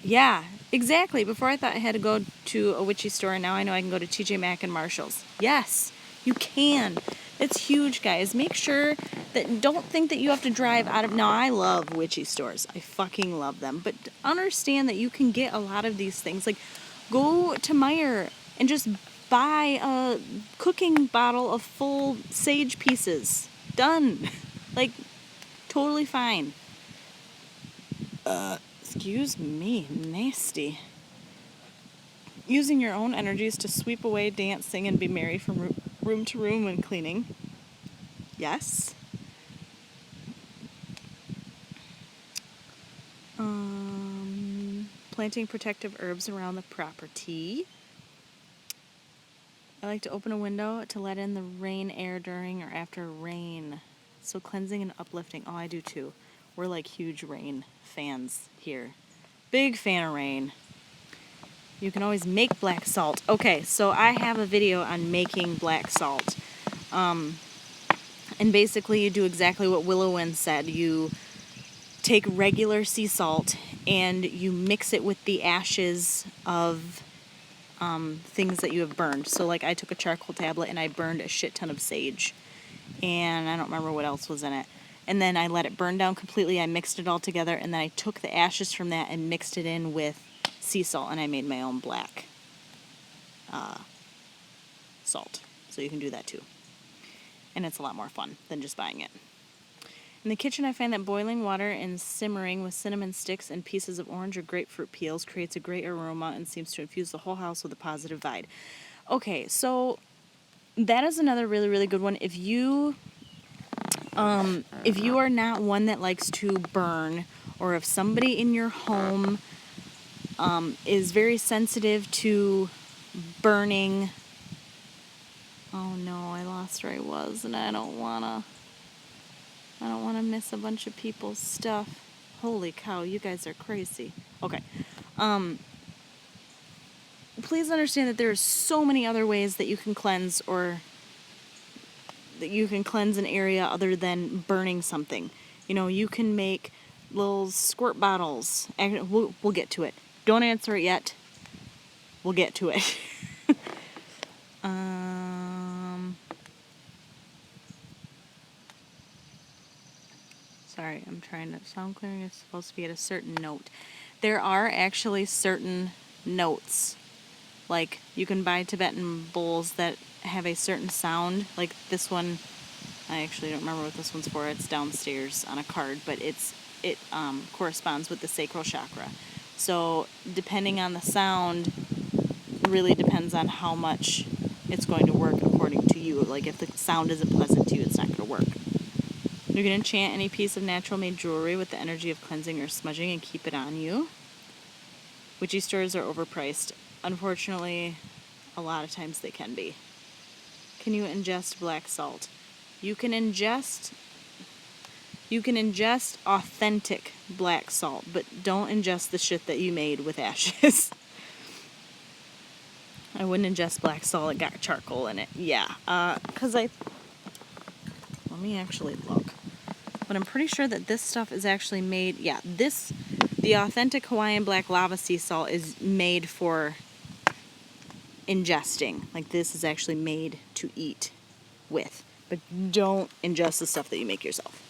Yeah, exactly. Before I thought I had to go to a witchy store, and now I know I can go to TJ Maxx and Marshall's. Yes, you can. It's huge, guys. Make sure that, don't think that you have to drive out of, now I love witchy stores. I fucking love them. But understand that you can get a lot of these things. Like, go to Meijer and just buy a cooking bottle of full sage pieces. Done. Like, totally fine. Excuse me, nasty. Using your own energies to sweep away, dance, sing, and be merry from room to room when cleaning. Yes. Planting protective herbs around the property. I like to open a window to let in the rain air during or after rain. so cleansing and uplifting. Oh, I do too. We're like huge rain fans here. Big fan of rain. You can always make black salt. Okay, so I have a video on making black salt. And basically you do exactly what Willow Wind said. You take regular sea salt and you mix it with the ashes of things that you have burned. So like I took a charcoal tablet and I burned a shit ton of sage. And I don't remember what else was in it. And then I let it burn down completely. I mixed it all together, and then I took the ashes from that and mixed it in with sea salt, and I made my own black salt. So you can do that too. And it's a lot more fun than just buying it. In the kitchen, I find that boiling water and simmering with cinnamon sticks and pieces of orange or grapefruit peels creates a great aroma and seems to infuse the whole house with a positive vibe. Okay, so that is another really, really good one. If you are not one that likes to burn, or if somebody in your home is very sensitive to burning, oh no, I lost where I was, and I don't wanna miss a bunch of people's stuff. Holy cow, you guys are crazy. Okay, please understand that there are so many other ways that you can cleanse, or that you can cleanse an area other than burning something. You know, you can make little squirt bottles. We'll get to it. Don't answer it yet. We'll get to it. Sorry, I'm trying to... Sound clearing is supposed to be at a certain note. There are actually certain notes. Like, you can buy Tibetan bowls that have a certain sound. Like this one, I actually don't remember what this one's for. It's downstairs on a card, but it corresponds with the sacral chakra. So depending on the sound, really depends on how much it's going to work according to you. Like if the sound isn't pleasant to you, it's not going to work. You can enchant any piece of natural made jewelry with the energy of cleansing or smudging and keep it on you. Witchy stores are overpriced. Unfortunately, a lot of times they can be. Can you ingest black salt? You can ingest authentic black salt, but don't ingest the shit that you made with ashes. I wouldn't ingest black salt. It got charcoal in it. Yeah, because let me actually look. But I'm pretty sure that this stuff is actually made, the authentic Hawaiian black lava sea salt is made for ingesting. Like this is actually made to eat with. But don't ingest the stuff that you make yourself.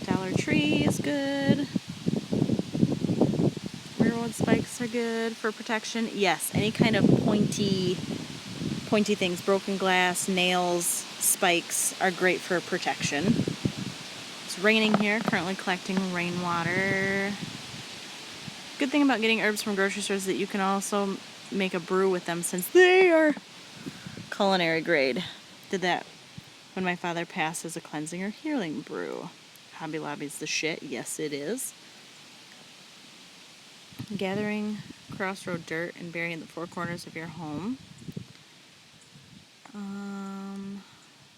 Dollar Tree is good. Railroad spikes are good for protection. Yes, any kind of pointy things, broken glass, nails, spikes are great for protection. It's raining here, currently collecting rainwater. Good thing about getting herbs from grocery stores is that you can also make a brew with them since they are culinary grade. Did that when my father passed as a cleansing or healing brew. Hobby Lobby's the shit. Yes, it is. Gathering crossroad dirt and burying the four corners of your home.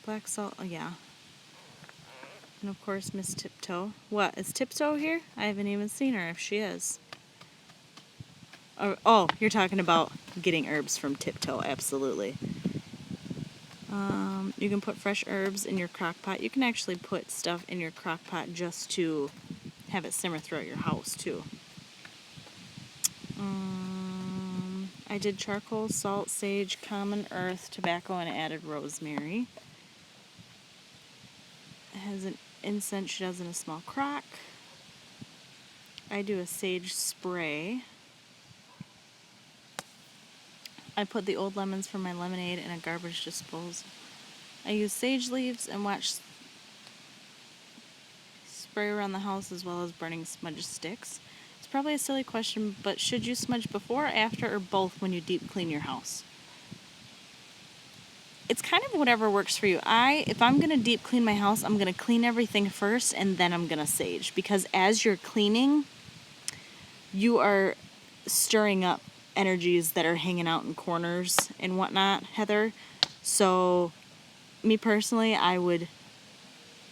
Black salt, oh yeah. And of course, Miss Tiptoe. What, is Tiptoe here? I haven't even seen her, if she is. Oh, you're talking about getting herbs from Tiptoe, absolutely. You can put fresh herbs in your crock pot. You can actually put stuff in your crock pot just to have it simmer throughout your house, too. I did charcoal, salt, sage, common earth, tobacco, and added rosemary. It has an incense she does in a small crock. I do a sage spray. I put the old lemons from my lemonade in a garbage disposal. I use sage leaves and watch spray around the house as well as burning smudge sticks. It's probably a silly question, but should you smudge before, after, or both when you deep clean your house? It's kind of whatever works for you. If I'm going to deep clean my house, I'm going to clean everything first and then I'm going to sage. Because as you're cleaning, you are stirring up energies that are hanging out in corners and whatnot, Heather. So, me personally, I would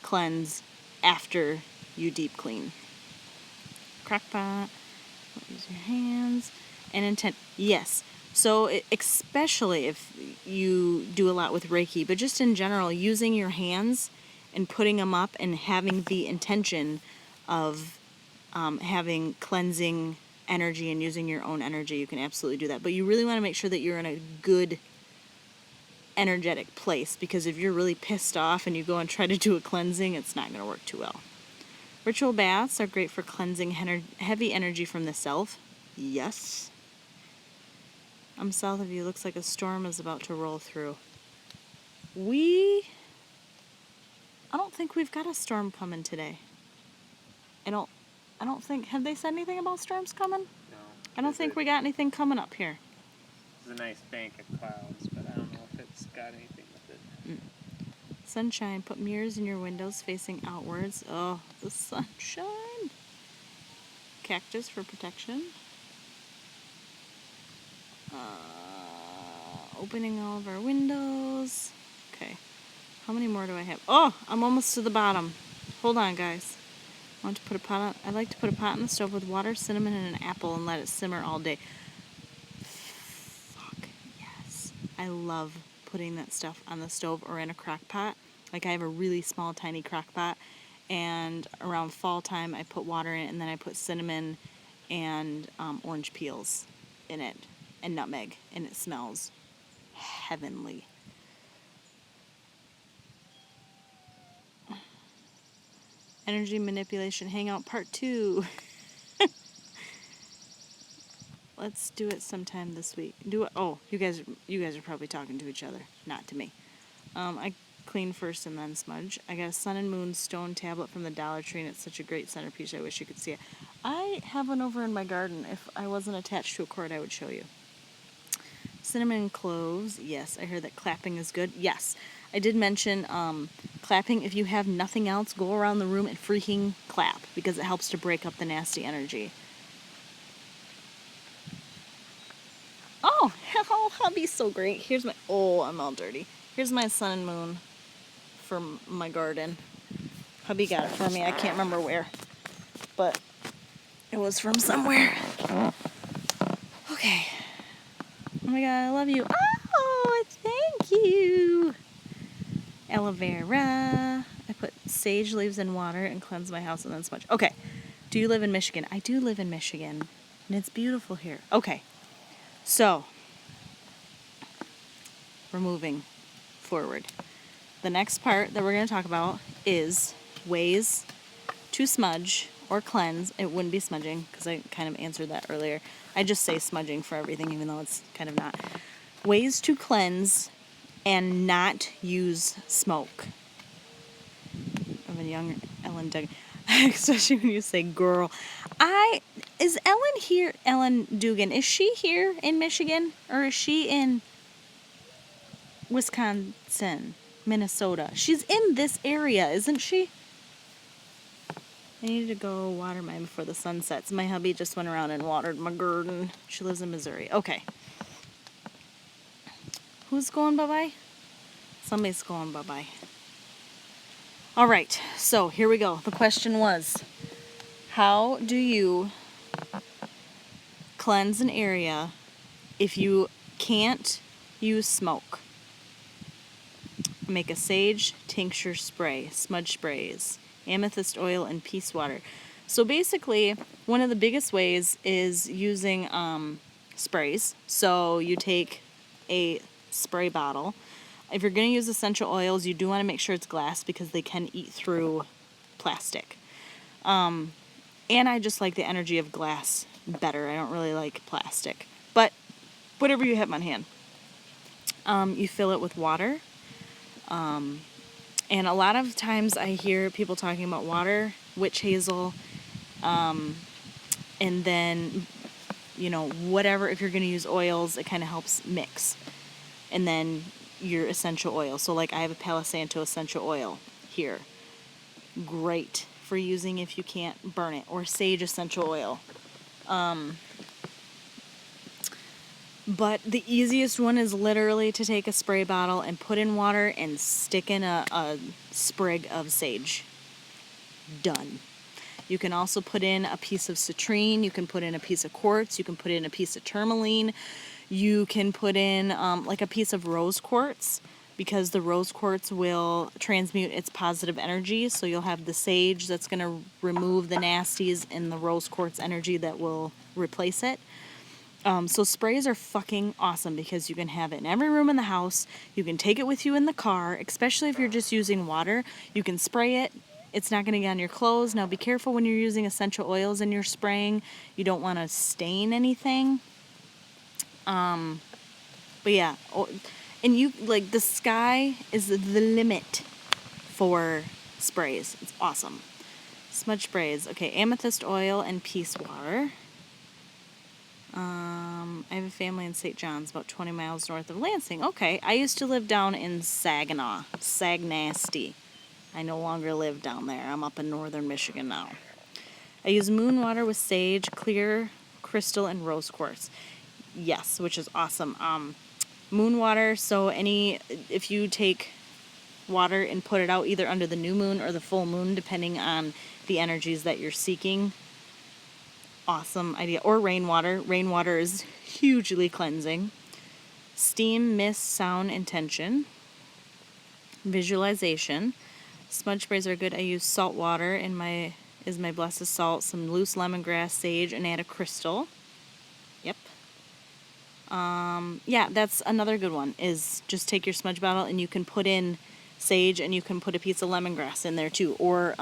cleanse after you deep clean. Crockpot, use your hands, and intent. Yes. So, especially if you do a lot with Reiki, but just in general, using your hands and putting them up and having the intention of having cleansing energy and using your own energy, you can absolutely do that. But you really want to make sure that you're in a good energetic place, because if you're really pissed off and you go and try to do a cleansing, it's not going to work too well. Ritual baths are great for cleansing heavy energy from the self. Yes. I'm south of you. Looks like a storm is about to roll through. I don't think we've got a storm coming today. I don't think, have they said anything about storms coming? No. I don't think we got anything coming up here. There's a nice bank of clouds, but I don't know if it's got anything with it. Sunshine. Put mirrors in your windows facing outwards. Oh, the sunshine. Cactus for protection. Opening all of our windows. Okay. How many more do I have? Oh, I'm almost to the bottom. Hold on, guys. I like to put a pot on the stove with water, cinnamon, and an apple and let it simmer all day. Fuck, yes. I love putting that stuff on the stove or in a crock pot. Like, I have a really small, tiny crock pot, and around fall time, I put water in it, and then I put cinnamon and orange peels in it, and nutmeg, and it smells heavenly. Energy Manipulation Hangout Part 2. Let's do it sometime this week. Oh, you guys are probably talking to each other, not to me. I clean first and then smudge. I got a Sun and Moon stone tablet from the Dollar Tree, and it's such a great centerpiece. I wish you could see it. I have one over in my garden. If I wasn't attached to a cord, I would show you. Cinnamon and cloves. Yes, I heard that clapping is good. Yes, I did mention clapping. If you have nothing else, go around the room and freaking clap, because it helps to break up the nasty energy. Oh, hubby's so great. I'm all dirty. Here's my Sun and Moon for my garden. Hubby got it for me. I can't remember where, but it was from somewhere. Okay. Oh my God, I love you. Oh, thank you. Aloe vera. I put sage leaves in water and cleanse my house and then smudge. Okay. Do you live in Michigan? I do live in Michigan, and it's beautiful here. Okay. So, we're moving forward. The next part that we're going to talk about is ways to smudge or cleanse. It wouldn't be smudging, because I kind of answered that earlier. I just say smudging for everything, even though it's kind of not. Ways to cleanse and not use smoke. Of a young Ellen Duggan. Especially when you say girl. Is Ellen here? Ellen Dugan, is she here in Michigan, or is she in Wisconsin, Minnesota? She's in this area, isn't she? I need to go water mine before the sun sets. My hubby just went around and watered my garden. She lives in Missouri. Okay. Who's going bye-bye? Somebody's going bye-bye. All right, so here we go. The question was, how do you cleanse an area if you can't use smoke? Make a sage tincture spray, smudge sprays, amethyst oil, and peace water. So basically, one of the biggest ways is using sprays. So you take a spray bottle. If you're going to use essential oils, you do want to make sure it's glass, because they can eat through plastic. And I just like the energy of glass better. I don't really like plastic. But whatever you have on hand. You fill it with water. And a lot of times I hear people talking about water, witch hazel, and then, whatever, if you're going to use oils, it kind of helps mix. And then your essential oil. So like I have a Palo Santo essential oil here. Great for using if you can't burn it. Or sage essential oil. But the easiest one is literally to take a spray bottle and put in water and stick in a sprig of sage. Done. You can also put in a piece of citrine, you can put in a piece of quartz, you can put in a piece of tourmaline, you can put in like a piece of rose quartz, because the rose quartz will transmute its positive energy, so you'll have the sage that's going to remove the nasties and the rose quartz energy that will replace it. So sprays are fucking awesome because you can have it in every room in the house. You can take it with you in the car, especially if you're just using water. You can spray it. It's not going to get on your clothes. Now be careful when you're using essential oils and you're spraying. You don't want to stain anything. But yeah, and you like the sky is the limit for sprays. It's awesome. Smudge sprays. Okay, amethyst oil and peace water. I have a family in St. John's, about 20 miles north of Lansing. Okay, I used to live down in Saginaw, Sagnasty. I no longer live down there. I'm up in northern Michigan now. I use moon water with sage, clear crystal, and rose quartz. Yes, which is awesome. Moon water, so if you take water and put it out either under the new moon or the full moon, depending on the energies that you're seeking, awesome idea. Or rainwater. Rainwater is hugely cleansing. Steam, mist, sound, intention. Visualization. Smudge sprays are good. I use salt water in my blessed salt, some loose lemongrass, sage, and add a crystal. Yep. Yeah, that's another good one, is just take your smudge bottle and you can put in sage and you can put a piece of lemongrass in there too. Or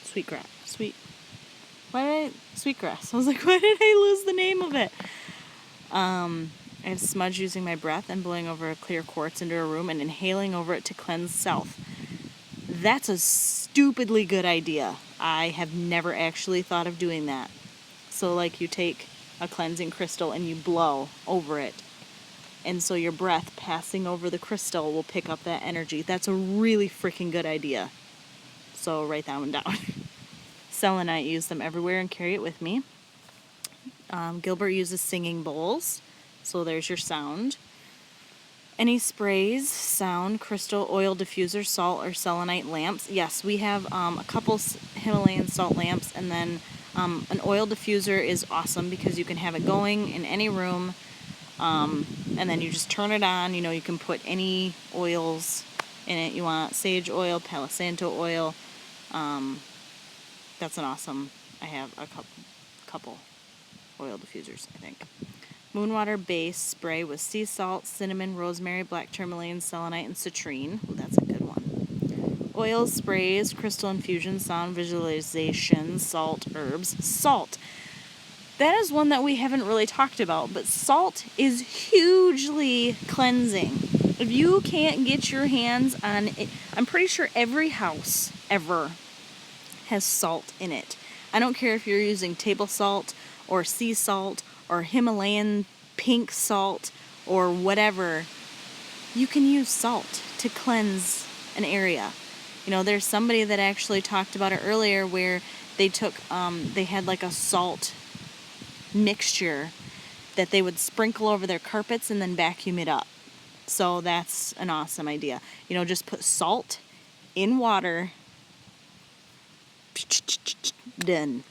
sweetgrass. Sweetgrass. I was like, why did I lose the name of it? I have smudge using my breath and blowing over a clear quartz into a room and inhaling over it to cleanse self. That's a stupidly good idea. I have never actually thought of doing that. So like you take a cleansing crystal and you blow over it. And so your breath passing over the crystal will pick up that energy. That's a really freaking good idea. So write that one down. Selenite, use them everywhere and carry it with me. Gilbert uses singing bowls. So there's your sound. Any sprays, sound, crystal, oil diffuser, salt, or selenite lamps. Yes, we have a couple Himalayan salt lamps, and then an oil diffuser is awesome because you can have it going in any room, and then you just turn it on. You know, you can put any oils in it you want. Sage oil, Palo Santo oil. That's an awesome. I have a couple oil diffusers, I think. Moonwater base spray with sea salt, cinnamon, rosemary, black tourmaline, selenite, and citrine. Ooh, that's a good one. Oil sprays, crystal infusion, sound visualization, salt, herbs. Salt. That is one that we haven't really talked about, but salt is hugely cleansing. If you can't get your hands on it, I'm pretty sure every house ever has salt in it. I don't care if you're using table salt or sea salt or Himalayan pink salt or whatever. You can use salt to cleanse an area. You know, there's somebody that actually talked about it earlier where they took, they had like a salt mixture that they would sprinkle over their carpets and then vacuum it up. So that's an awesome idea. You know, just put salt in water. Done.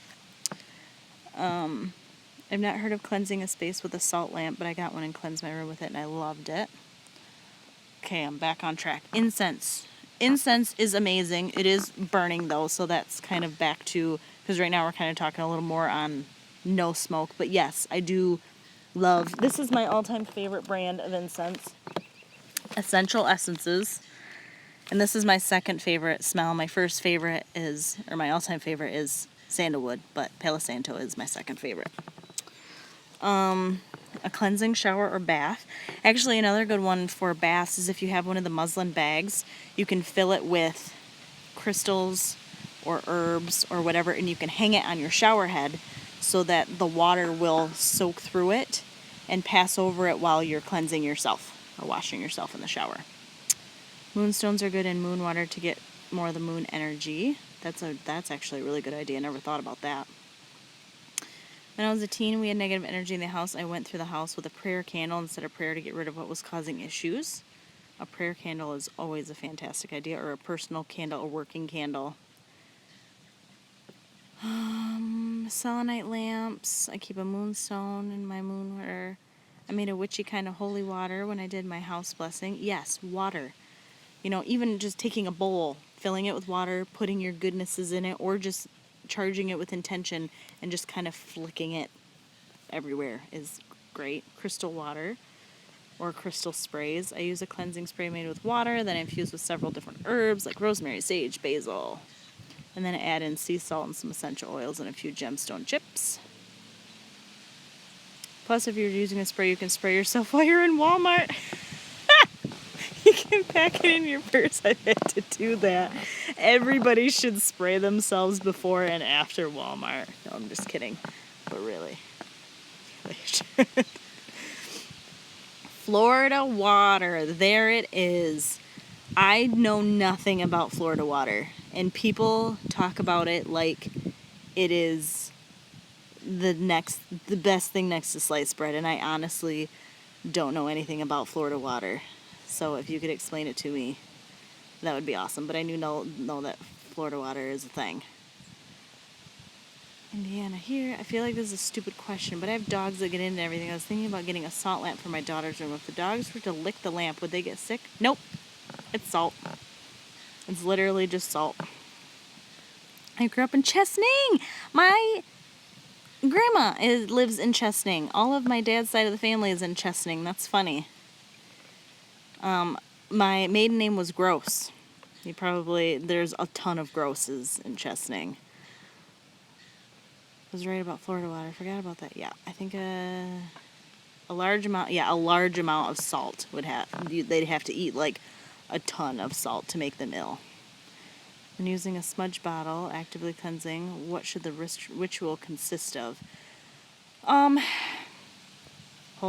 I've not heard of cleansing a space with a salt lamp, but I got one and cleansed my room with it, and I loved it. Okay, I'm back on track. Incense. Incense is amazing. It is burning, though, so that's kind of back to, because right now we're kind of talking a little more on no smoke. But yes, I do love, this is my all-time favorite brand of incense, Essential Essences. And this is my second favorite smell. My first favorite is, or my all-time favorite is sandalwood, but Palo Santo is my second favorite. A cleansing shower or bath. Actually, another good one for baths is if you have one of the muslin bags, you can fill it with crystals or herbs or whatever, and you can hang it on your shower head so that the water will soak through it and pass over it while you're cleansing yourself or washing yourself in the shower. Moonstones are good in moon water to get more of the moon energy. That's actually a really good idea. I never thought about that. When I was a teen, we had negative energy in the house. I went through the house with a prayer candle instead of prayer to get rid of what was causing issues. A prayer candle is always a fantastic idea, or a personal candle, a working candle. Selenite lamps. I keep a moonstone in my moon water. I made a witchy kind of holy water when I did my house blessing. Yes, water. You know, even just taking a bowl, filling it with water, putting your goodnesses in it, or just charging it with intention and just kind of flicking it everywhere is great. Crystal water or crystal sprays. I use a cleansing spray made with water, then infused with several different herbs like rosemary, sage, basil. And then add in sea salt and some essential oils and a few gemstone chips. Plus, if you're using a spray, you can spray yourself while you're in Walmart. You can pack it in your purse. I've had to do that. Everybody should spray themselves before and after Walmart. No, I'm just kidding. But really, they should. Florida water. There it is. I know nothing about Florida water. And people talk about it like it is the best thing next to sliced bread. And I honestly don't know anything about Florida water. So if you could explain it to me, that would be awesome. But I do know that Florida water is a thing. Indiana here. I feel like this is a stupid question, but I have dogs that get into everything. I was thinking about getting a salt lamp for my daughter's room. If the dogs were to lick the lamp, would they get sick? Nope. It's salt. It's literally just salt. I grew up in Chesaning. My grandma lives in Chesaning. All of my dad's side of the family is in Chesaning. That's funny. My maiden name was Gross. There's a ton of Grosses in Chesaning. I was right about Florida water. I forgot about that. Yeah, I think a large amount of salt they'd have to eat like a ton of salt to make them ill. When using a smudge bottle, actively cleansing, what should the ritual consist of? Hold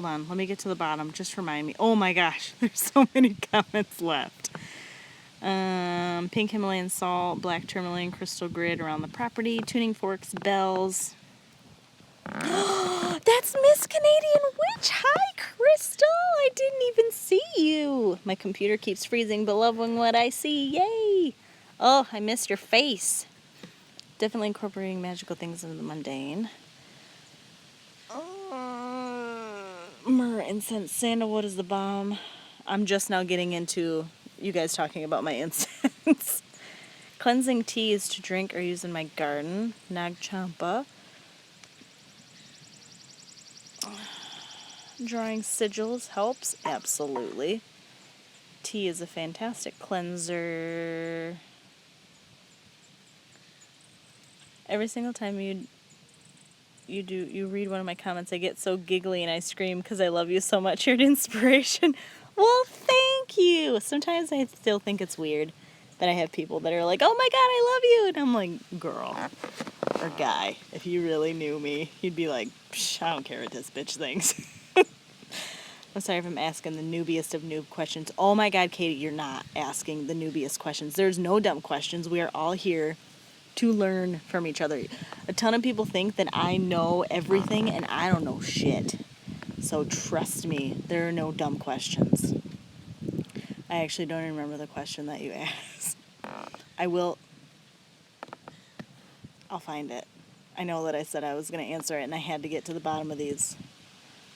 on, let me get to the bottom. Just remind me. Oh my gosh, there's so many comments left. Pink Himalayan salt, black tourmaline, crystal grid around the property, tuning forks, bells. That's Miss Canadian Witch. Hi, Crystal. I didn't even see you. My computer keeps freezing, but loving what I see. Yay. Oh, I missed your face. Definitely incorporating magical things into the mundane. Myrrh, incense, sandalwood is the bomb. I'm just now getting into you guys talking about my incense. Cleansing teas to drink or use in my garden. Nag champa. Drawing sigils helps. Absolutely. Tea is a fantastic cleanser. Every single time you read one of my comments, I get so giggly and I scream because I love you so much. You're an inspiration. Well, thank you. Sometimes I still think it's weird that I have people that are like, oh my God, I love you. And I'm like, girl or guy, if you really knew me, you'd be like, psh, I don't care what this bitch thinks. I'm sorry if I'm asking the noobiest of noob questions. Oh my God, Katie, you're not asking the noobiest questions. There's no dumb questions. We are all here to learn from each other. A ton of people think that I know everything and I don't know shit. So trust me, there are no dumb questions. I actually don't even remember the question that you asked. I'll find it. I know that I said I was going to answer it and I had to get to the bottom of these.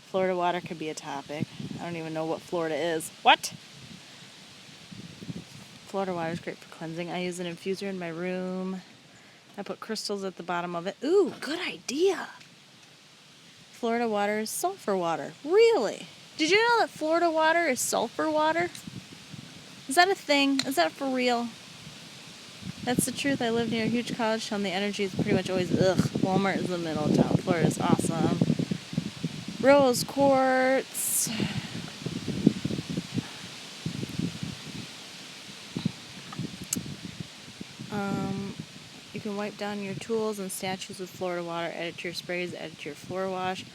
Florida water could be a topic. I don't even know what Florida is. What? Florida water is great for cleansing. I use an infuser in my room. I put crystals at the bottom of it. Ooh, good idea. Florida water is sulfur water. Really? Did you know that Florida water is sulfur water? Is that a thing? Is that for real? That's the truth. I live near a huge college town. The energy is pretty much always, Walmart is in the middle of town. Florida is awesome. Rose quartz. You can wipe down your tools and statues with Florida water, add it to your sprays, add it to your floor wash.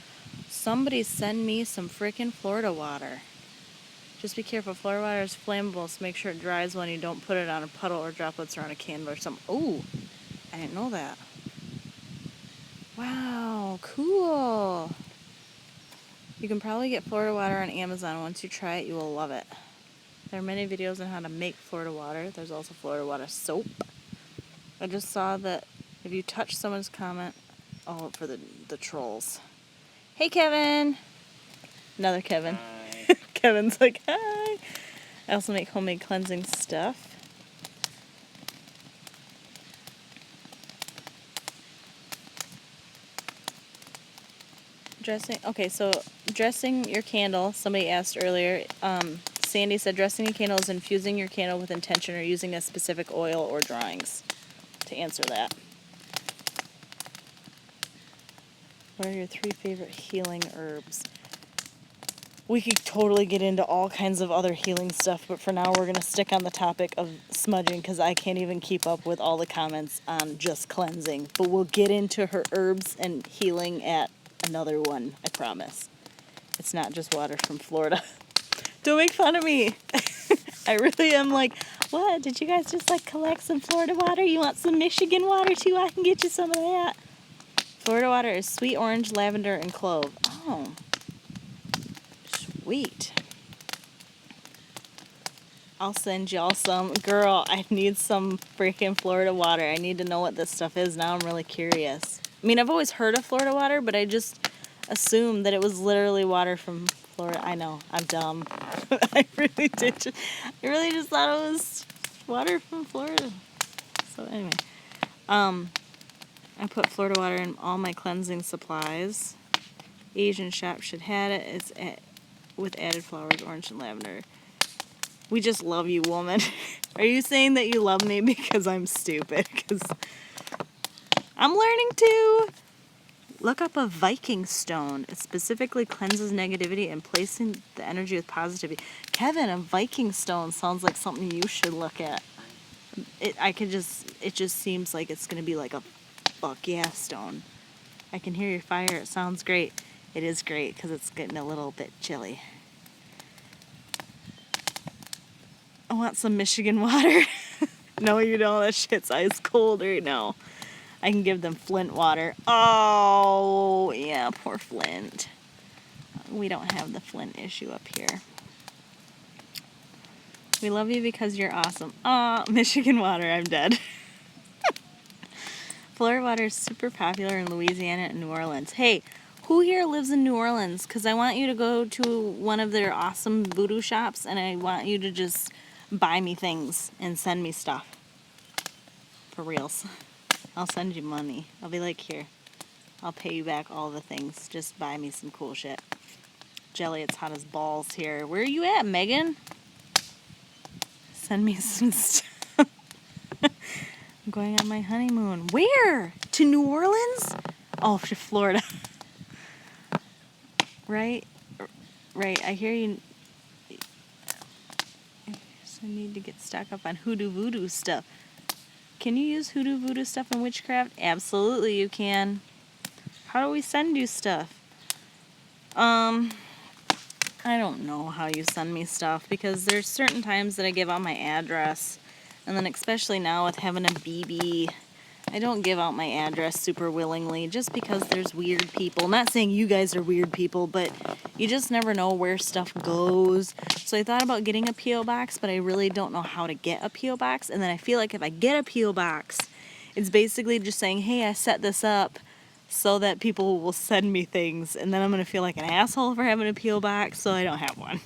Somebody send me some freaking Florida water. Just be careful. Florida water is flammable, so make sure it dries when you don't put it on a puddle or droplets or on a candle or something. Ooh, I didn't know that. Wow, cool. You can probably get Florida water on Amazon. Once you try it, you will love it. There are many videos on how to make Florida water. There's also Florida water soap. I just saw that if you touch someone's comment, oh, for the trolls. Hey, Kevin. Another Kevin. Hi. Kevin's like, hi. I also make homemade cleansing stuff. Dressing your candle. Somebody asked earlier. Sandy said dressing your candle is infusing your candle with intention or using a specific oil or drawings. To answer that. What are your 3 favorite healing herbs? We could totally get into all kinds of other healing stuff, but for now we're going to stick on the topic of smudging because I can't even keep up with all the comments on just cleansing. But we'll get into her herbs and healing at another one, I promise. It's not just water from Florida. Don't make fun of me. I really am like, what? Did you guys just like collect some Florida water? You want some Michigan water too? I can get you some of that. Florida water is sweet orange, lavender, and clove. Oh. Sweet. I'll send y'all some. Girl, I need some freaking Florida water. I need to know what this stuff is. Now I'm really curious. I mean, I've always heard of Florida water, but I just assumed that it was literally water from Florida. I know. I'm dumb. I really did. I really just thought it was water from Florida. So anyway. I put Florida water in all my cleansing supplies. Asian shop should have it. It's with added flowers, orange and lavender. We just love you, woman. Are you saying that you love me because I'm stupid? Because I'm learning too. Look up a Viking stone. It specifically cleanses negativity and placing the energy with positivity. Kevin, a Viking stone sounds like something you should look at. It just seems like it's going to be like a fuck yeah stone. I can hear your fire. It sounds great. It is great because it's getting a little bit chilly. I want some Michigan water. No, you don't. That shit's ice cold right now. I can give them Flint water. Oh, yeah, poor Flint. We don't have the Flint issue up here. We love you because you're awesome. Aw, Michigan water, I'm dead. Florida water is super popular in Louisiana and New Orleans. Hey, who here lives in New Orleans? Because I want you to go to one of their awesome voodoo shops, and I want you to just buy me things and send me stuff. For reals. I'll send you money. I'll be like, here. I'll pay you back all the things. Just buy me some cool shit. Jelly, it's hot as balls here. Where are you at, Megan? Send me some stuff. I'm going on my honeymoon. Where? To New Orleans? Oh, to Florida. Right? Right, I hear you. So I need to get stocked up on hoodoo voodoo stuff. Can you use hoodoo voodoo stuff in witchcraft? Absolutely you can. How do we send you stuff? I don't know how you send me stuff because there's certain times that I give out my address. And then especially now with having a BB, I don't give out my address super willingly just because there's weird people. Not saying you guys are weird people, but you just never know where stuff goes. So I thought about getting a P.O. box, but I really don't know how to get a P.O. box. And then I feel like if I get a P.O. box, it's basically just saying, hey, I set this up so that people will send me things. And then I'm going to feel like an asshole for having a P.O. box, so I don't have one.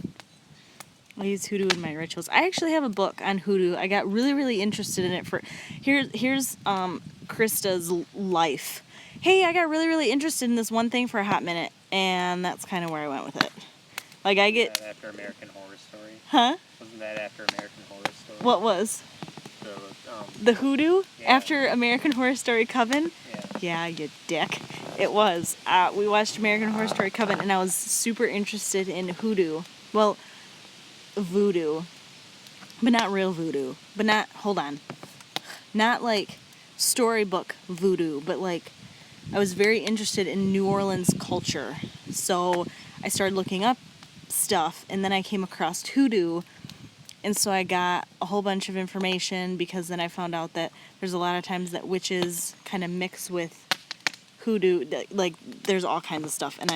I use hoodoo in my rituals. I actually have a book on hoodoo. I got really, really interested in it for... Here's Krista's life. Hey, I got really, really interested in this one thing for a hot minute, and that's kind of where I went with it. Like, I get... Was that after American Horror Story? Huh? Wasn't that after American Horror Story? What was? The hoodoo? Yeah. After American Horror Story Coven? Yeah, you dick. It was. We watched American Horror Story Coven, and I was super interested in hoodoo. Well, voodoo. But not real voodoo. But not, hold on. Not like storybook voodoo, but like I was very interested in New Orleans culture. So I started looking up stuff, and then I came across hoodoo. And so I got a whole bunch of information because then I found out that there's a lot of times that witches kind of mix with hoodoo. Like, there's all kinds of stuff. And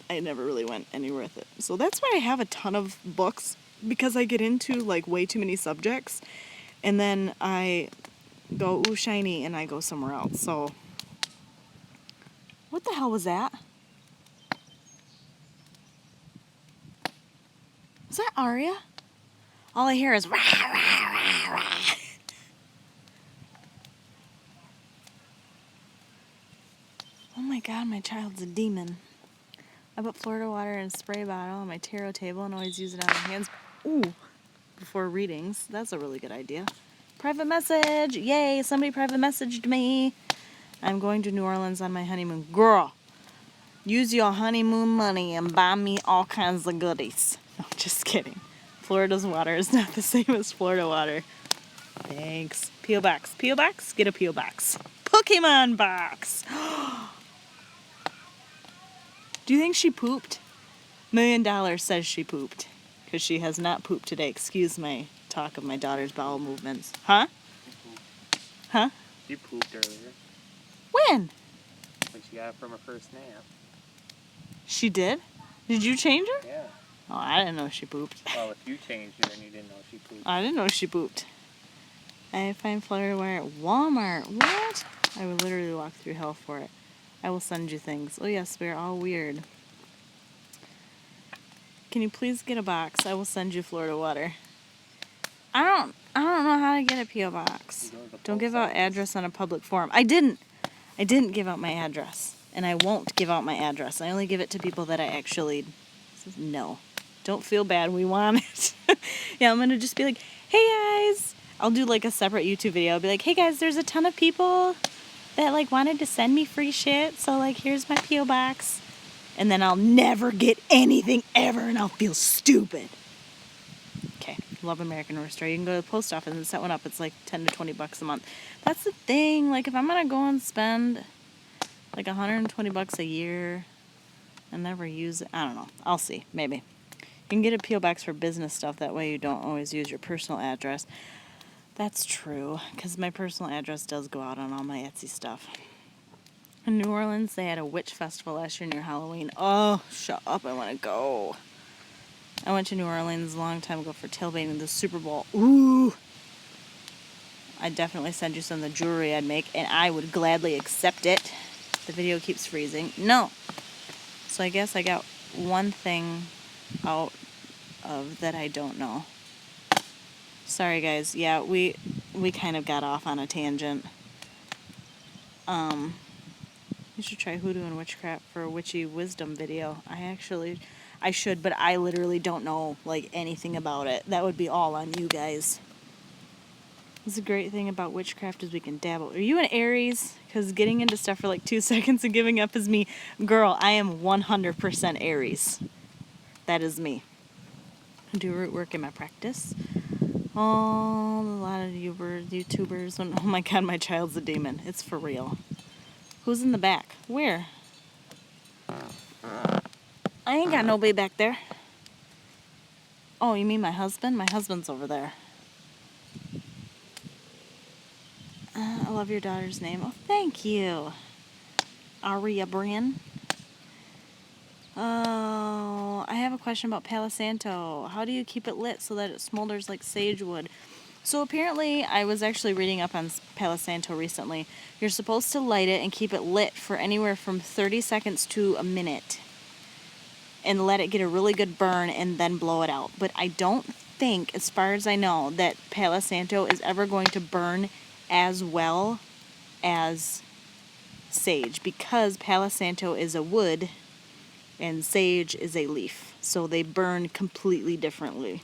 I never really went anywhere with it. So that's why I have a ton of books, because I get into like way too many subjects and then I go, ooh, shiny, and I go somewhere else. So what the hell was that? Was that Aria? All I hear is rah, rah, rah, rah. Oh my god, my child's a demon. I put Florida water in a spray bottle on my tarot table and always use it on my hands. Ooh, before readings. That's a really good idea. Private message! Yay, somebody private messaged me. I'm going to New Orleans on my honeymoon. Girl, use your honeymoon money and buy me all kinds of goodies. No, just kidding. Florida's water is not the same as Florida water. Thanks. P.O. Box. P.O. Box? Get a P.O. Box. Pokemon box! Do you think she pooped? $1 million says she pooped. Because she has not pooped today. Excuse my talk of my daughter's bowel movements. Huh? Huh? You pooped earlier. When? When she got up from her first nap. She did? Did you change her? Yeah. Oh, I didn't know she pooped. Well, if you changed her, then you didn't know she pooped. I didn't know she pooped. I find Florida wire at Walmart. What? I would literally walk through hell for it. I will send you things. Oh yes, we're all weird. Can you please get a box? I will send you Florida water. I don't know how to get a P.O. box. Don't give out address on a public forum. I didn't give out my address. And I won't give out my address. I only give it to people that I actually know. Don't feel bad, we want it. Yeah, I'm gonna just be like, hey guys. I'll do like a separate YouTube video. I'll be like, hey guys, there's a ton of people that like wanted to send me free shit. So like, here's my P.O. box. And then I'll never get anything ever and I'll feel stupid. Okay, love American Horror Story. You can go to the post office and set one up. It's like 10 to 20 bucks a month. That's the thing. Like if I'm gonna go and spend like 120 bucks a year and never use it, I don't know. I'll see, maybe. You can get a P.O. box for business stuff. That way you don't always use your personal address. That's true, because my personal address does go out on all my Etsy stuff. In New Orleans, they had a witch festival last year near Halloween. Oh, shut up, I want to go. I went to New Orleans a long time ago for tailgating the Super Bowl. Ooh! I'd definitely send you some of the jewelry I'd make, and I would gladly accept it. The video keeps freezing. No! So I guess I got one thing out of that I don't know. Sorry guys, yeah, we kind of got off on a tangent. You should try hoodoo and witchcraft for a witchy wisdom video. I should, but I literally don't know like anything about it. That would be all on you guys. That's a great thing about witchcraft is we can dabble. Are you an Aries? Because getting into stuff for like 2 seconds and giving up is me. Girl, I am 100% Aries. That is me. I do root work in my practice. Oh, a lot of YouTubers. Oh my god, my child's a demon. It's for real. Who's in the back? Where? I ain't got nobody back there. Oh, you mean my husband? My husband's over there. I love your daughter's name. Oh, thank you. Aria Bryn. Oh, I have a question about Palo Santo. How do you keep it lit so that it smolders like sage wood? So apparently, I was actually reading up on Palo Santo recently. You're supposed to light it and keep it lit for anywhere from 30 seconds to a minute. And let it get a really good burn and then blow it out. But I don't think, as far as I know, that Palo Santo is ever going to burn as well as sage. Because Palo Santo is a wood and sage is a leaf. So they burn completely differently.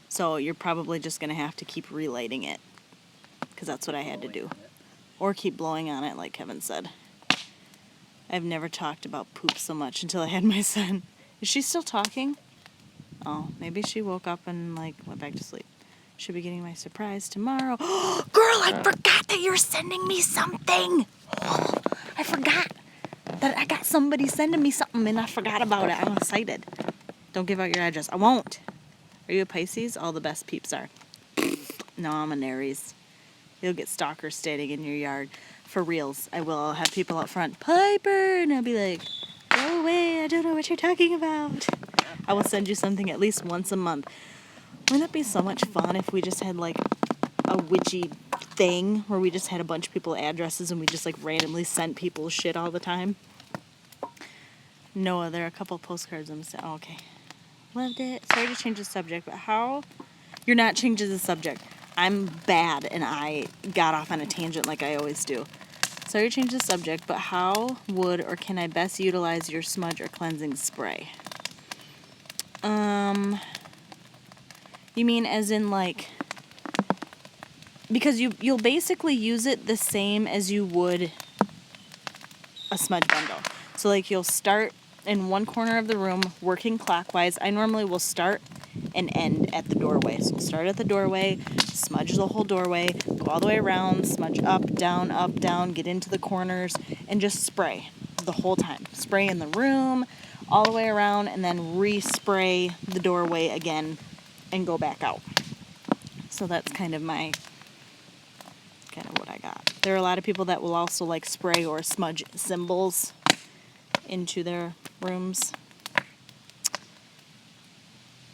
So you're probably just going to have to keep relighting it. Because that's what I had to do. Or keep blowing on it, like Kevin said. I've never talked about poop so much until I had my son. Is she still talking? Oh, maybe she woke up and like went back to sleep. Should be getting my surprise tomorrow. Oh, girl, I forgot that you're sending me something. Oh, I forgot that I got somebody sending me something and I forgot about it. I'm excited. Don't give out your address. I won't. Are you a Pisces? All the best peeps are. No, I'm an Aries. You'll get stalkers standing in your yard. For reals. I will. I'll have people out front. Pyperh! And I'll be like, go away. I don't know what you're talking about. I will send you something at least once a month. Wouldn't that be so much fun if we just had like a witchy thing where we just had a bunch of people addresses and we just like randomly sent people shit all the time? Noah, there are a couple postcards I'm saying. Oh, okay. Loved it. Sorry to change the subject, but how? You're not changing the subject. I'm bad and I got off on a tangent like I always do. Sorry to change the subject, but how would or can I best utilize your smudge or cleansing spray? You mean as in like, because you'll basically use it the same as you would a smudge bundle. So like you'll start in one corner of the room working clockwise. I normally will start and end at the doorway. So start at the doorway, smudge the whole doorway, go all the way around, smudge up, down, get into the corners, and just spray the whole time. Spray in the room, all the way around, and then respray the doorway again and go back out. So that's kind of what I got. There are a lot of people that will also like spray or smudge symbols into their rooms.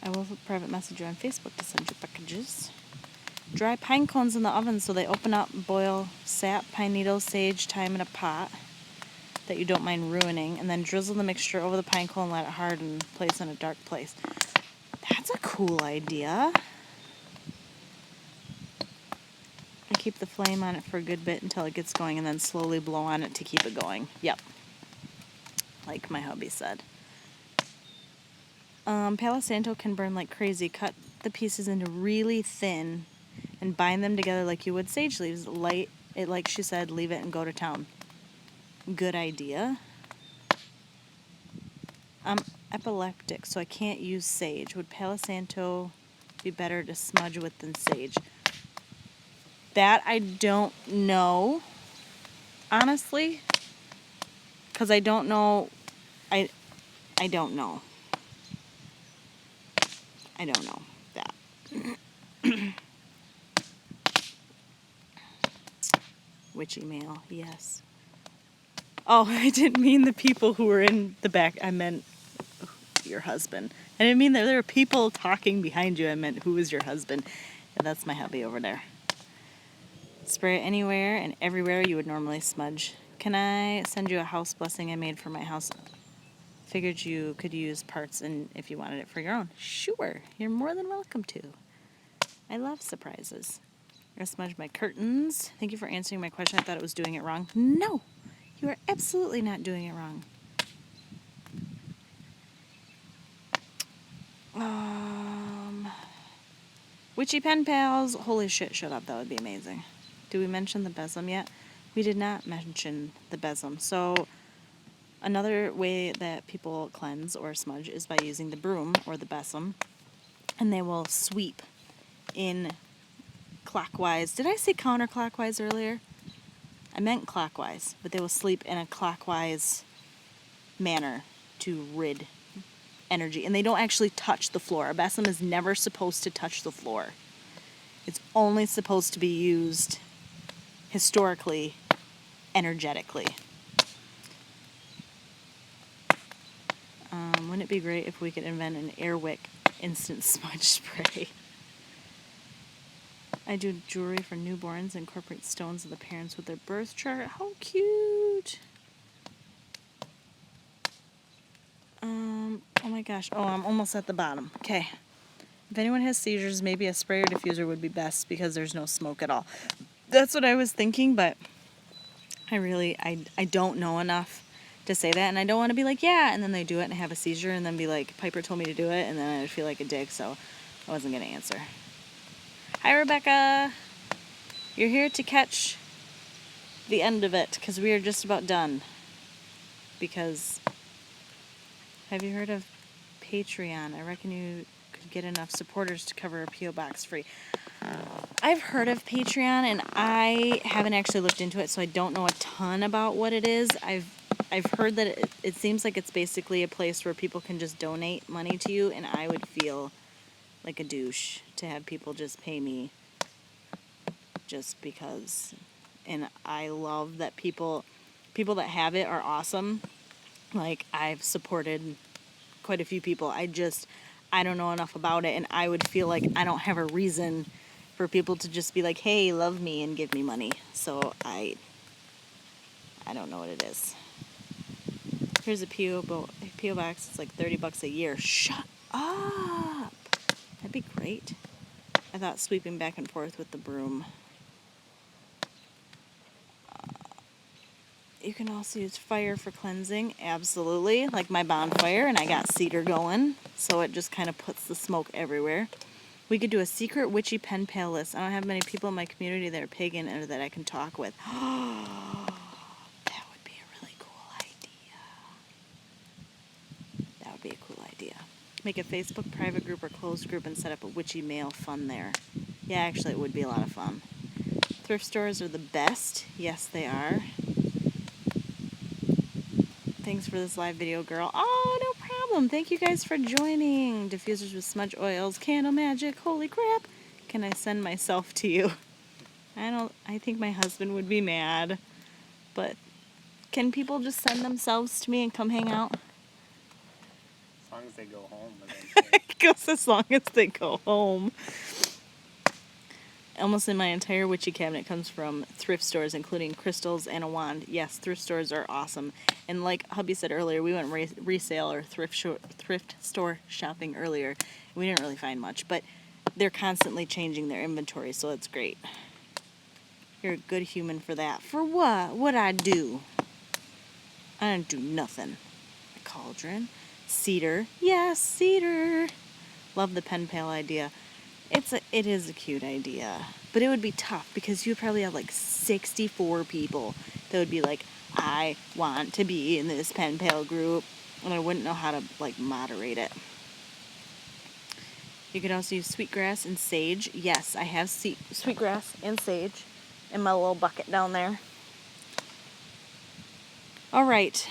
I will private message you on Facebook to send you packages. Dry pine cones in the oven so they open up, boil sap, pine needles, sage, thyme in a pot that you don't mind ruining, and then drizzle the mixture over the pine cone and let it harden, place in a dark place. That's a cool idea. And keep the flame on it for a good bit until it gets going and then slowly blow on it to keep it going. Yep. Like my hubby said. Palo Santo can burn like crazy. Cut the pieces into really thin and bind them together like you would sage leaves. Light it like she said, leave it and go to town. Good idea. I'm epileptic, so I can't use sage. Would Palo Santo be better to smudge with than sage? That I don't know, honestly, because I don't know. I don't know. I don't know that. Witchy mail, yes. Oh, I didn't mean the people who were in the back. I meant your husband. I didn't mean that there were people talking behind you. I meant who was your husband. And that's my hubby over there. Spray it anywhere and everywhere you would normally smudge. Can I send you a house blessing I made for my house? Figured you could use parts and if you wanted it for your own. Sure, you're more than welcome to. I love surprises. I'm going to smudge my curtains. Thank you for answering my question. I thought it was doing it wrong. No, you are absolutely not doing it wrong. Witchy pen pals. Holy shit, shut up. That would be amazing. Did we mention the besom yet? We did not mention the besom. So another way that people cleanse or smudge is by using the broom or the besom. And they will sweep in clockwise. Did I say counterclockwise earlier? I meant clockwise, but they will sweep in a clockwise manner to rid energy. And they don't actually touch the floor. A besom is never supposed to touch the floor. It's only supposed to be used historically, energetically. Wouldn't it be great if we could invent an Airwick instant smudge spray? I do jewelry for newborns, incorporate stones of the parents with their birth chart. How cute! Oh my gosh. Oh, I'm almost at the bottom. Okay. If anyone has seizures, maybe a spray or diffuser would be best because there's no smoke at all. That's what I was thinking, but I don't know enough to say that, and I don't want to be like, yeah, and then they do it and have a seizure and then be like, Pyperh told me to do it, and then I would feel like a dick, so I wasn't going to answer. Hi, Rebecca. You're here to catch the end of it because we are just about done. Because, have you heard of Patreon? I reckon you could get enough supporters to cover a P.O. box free. I've heard of Patreon, and I haven't actually looked into it, so I don't know a ton about what it is. I've heard that it seems like it's basically a place where people can just donate money to you, and I would feel like a douche to have people just pay me just because. And I love that people that have it are awesome, Like, I've supported quite a few people. I don't know enough about it, and I would feel like I don't have a reason for people to just be like, hey, love me and give me money. So I don't know what it is. Here's a P.O. box. It's like $30 a year. Shut up. That'd be great. I thought sweeping back and forth with the broom. You can also use fire for cleansing. Absolutely. Like my bonfire, and I got cedar going. So it just kind of puts the smoke everywhere. We could do a secret witchy pen pal list. I don't have many people in my community that are pagan or that I can talk with. That would be a really cool idea. That would be a cool idea. Make a Facebook private group or closed group and set up a witchy mail fun there. Yeah, actually, it would be a lot of fun. Thrift stores are the best. Yes, they are. Thanks for this live video, girl. Oh, no problem. Thank you guys for joining. Diffusers with smudge oils, candle magic. Holy crap. Can I send myself to you? I think my husband would be mad. But can people just send themselves to me and come hang out? As long as they go home eventually. It goes as long as they go home. Almost in my entire witchy cabinet comes from thrift stores, including crystals and a wand. Yes, thrift stores are awesome. And like hubby said earlier, we went resale or thrift store shopping earlier. We didn't really find much, but they're constantly changing their inventory, so it's great. You're a good human for that. For what? What'd I do? I didn't do nothing. A cauldron. Cedar. Yes, cedar. Love the pen pal idea. It is a cute idea, but it would be tough because you probably have like 64 people that would be like, I want to be in this pen pal group, and I wouldn't know how to like moderate it. You could also use sweetgrass and sage. Yes, I have sweetgrass and sage in my little bucket down there. All right.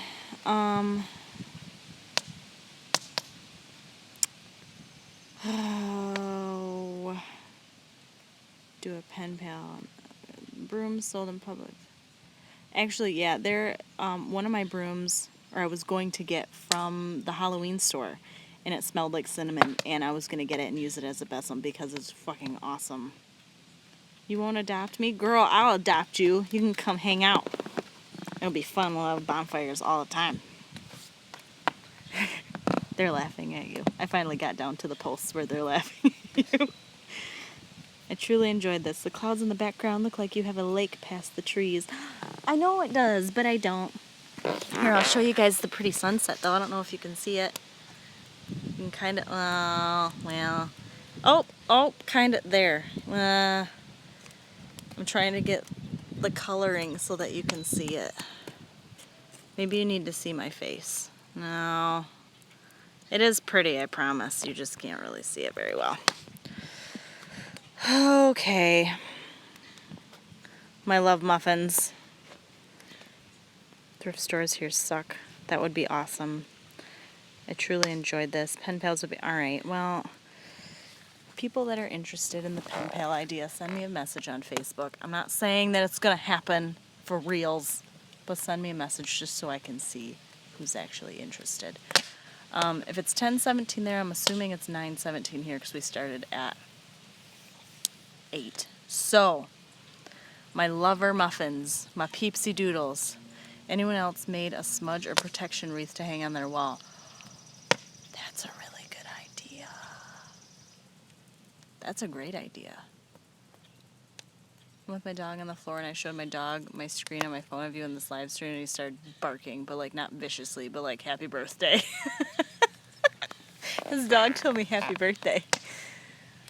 Do a pen pal. Brooms sold in public. Actually, yeah, they're one of my brooms, or I was going to get from the Halloween store, and it smelled like cinnamon, and I was going to get it and use it as a besom because it's fucking awesome. You won't adopt me? Girl, I'll adopt you. You can come hang out. It'll be fun. We'll have bonfires all the time. They're laughing at you. I finally got down to the posts where they're laughing at you. I truly enjoyed this. The clouds in the background look like you have a lake past the trees. I know it does, but I don't. Here, I'll show you guys the pretty sunset, though. I don't know if you can see it. You can kind of, well. Oh, kind of there. I'm trying to get the coloring so that you can see it. Maybe you need to see my face. No. It is pretty, I promise. You just can't really see it very well. Okay. My love muffins. Thrift stores here suck. That would be awesome. I truly enjoyed this. Pen pals would be alright. Well, people that are interested in the pen pal idea, send me a message on Facebook. I'm not saying that it's going to happen for reals, but send me a message just so I can see who's actually interested. If it's 10:17 there, I'm assuming it's 9:17 here because we started at 8. So, my lover muffins, my peepsy doodles. Anyone else made a smudge or protection wreath to hang on their wall? That's a really good idea. That's a great idea. I'm with my dog on the floor, and I showed my dog my screen on my phone of you in this live stream, and he started barking, but like not viciously, but like happy birthday. His dog told me happy birthday.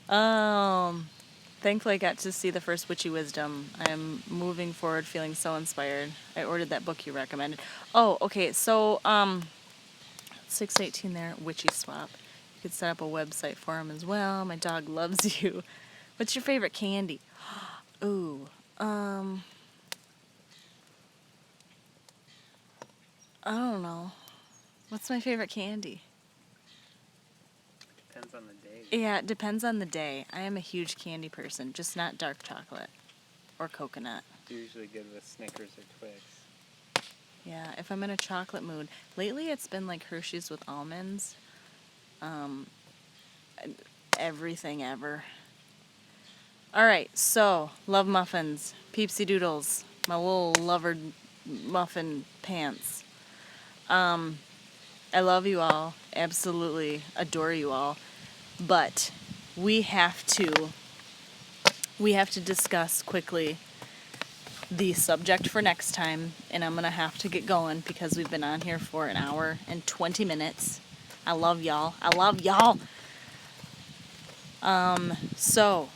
Thankfully I got to see the first Witchy Wisdom. I am moving forward feeling so inspired. I ordered that book you recommended. Oh, okay, so 618 there, Witchy Swap. You could set up a website for him as well. My dog loves you. What's your favorite candy? Ooh, I don't know. What's my favorite candy? Depends on the day. Yeah, it depends on the day. I am a huge candy person, just not dark chocolate or coconut. Usually good with Snickers or Twix. Yeah, if I'm in a chocolate mood. Lately it's been like Hershey's with almonds. Everything ever. Alright, so, love muffins. Peepsy doodles. My little lover muffin pants. I love you all. Absolutely adore you all. But we have to discuss quickly the subject for next time, and I'm gonna have to get going because we've been on here for an hour and 20 minutes. I love y'all. I love y'all. So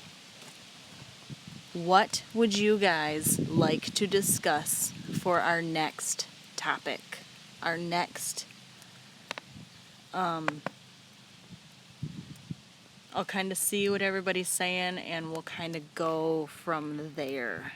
what would you guys like to discuss for our next topic? Our next I'll kind of see what everybody's saying, and we'll kind of go from there.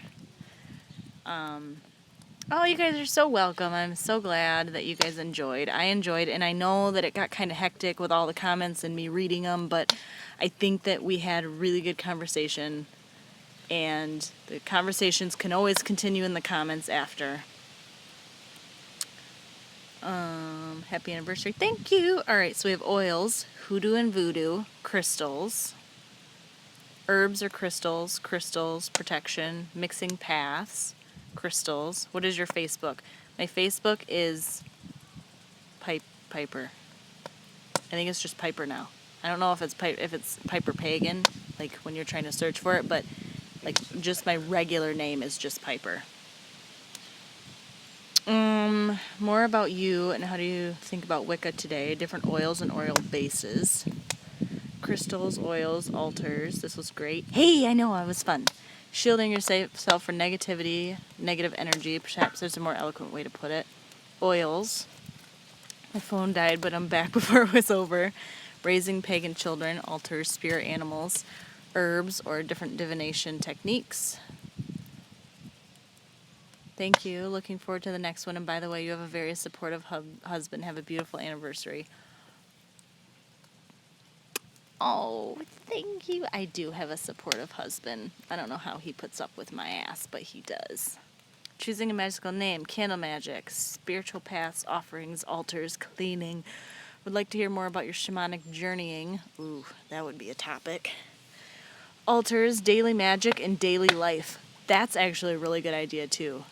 Oh, you guys are so welcome. I'm so glad that you guys enjoyed. I enjoyed, and I know that it got kind of hectic with all the comments and me reading them, but I think that we had a really good conversation, and the conversations can always continue in the comments after. Happy anniversary. Thank you. All right, so we have oils, hoodoo and voodoo, crystals, herbs or crystals, crystals, protection, mixing paths, crystals. What is your Facebook? My Facebook is Pyperh. I think it's just Pyperh now. I don't know if it's Pyperh Pagan, like when you're trying to search for it, but like just my regular name is just Pyperh. More about you and how do you think about Wicca today? Different oils and oil bases. Crystals, oils, altars. This was great. Hey, I know, it was fun. Shielding yourself from negativity, negative energy. Perhaps there's a more eloquent way to put it. Oils. My phone died, but I'm back before it was over. Raising pagan children, altars, spirit animals, herbs, or different divination techniques. Thank you. Looking forward to the next one. And by the way, you have a very supportive husband. Have a beautiful anniversary. Oh, thank you. I do have a supportive husband. I don't know how he puts up with my ass, but he does. Choosing a magical name, candle magic, spiritual paths, offerings, altars, cleaning. Would like to hear more about your shamanic journeying. Ooh, that would be a topic. Altars, daily magic, and daily life. That's actually a really good idea, too.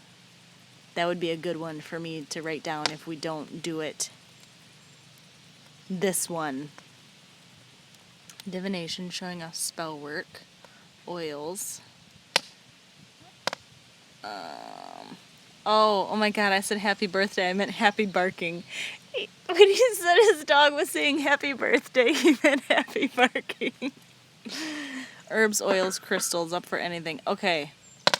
That would be a good one for me to write down if we don't do it. This one. Divination, showing off spell work. Oils. Oh my god, I said happy birthday. I meant happy barking. When he said his dog was saying happy birthday, he meant happy barking. Herbs, oils, crystals, up for anything. Okay.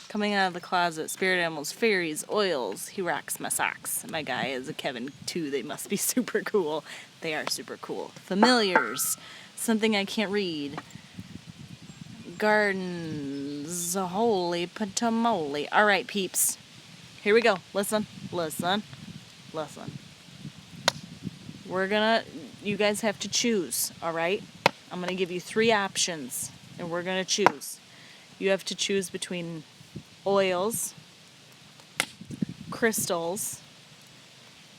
Coming out of the closet, spirit animals, fairies, oils. He rocks my socks. My guy is a Kevin, too. They must be super cool. They are super cool. Familiars. Something I can't read. Gardens. Holy patamoli. All right, peeps. Here we go. Listen. You guys have to choose, all right? I'm going to give you 3 options, and we're going to choose. You have to choose between oils, crystals,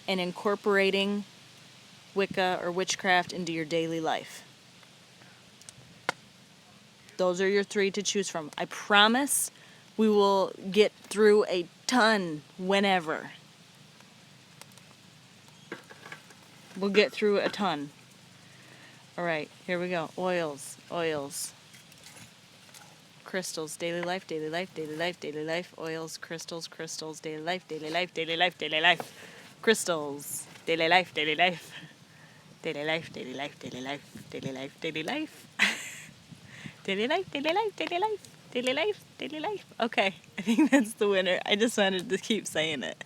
and incorporating Wicca or witchcraft into your daily life. Those are your 3 to choose from. I promise we will get through a ton whenever. We'll get through a ton. All right, here we go. Oils. Crystals, daily life, oils, crystals, daily life, crystals, daily life, daily life, daily life, daily life, daily life, daily life, daily life, daily life. Okay, I think that's the winner. I just wanted to keep saying it.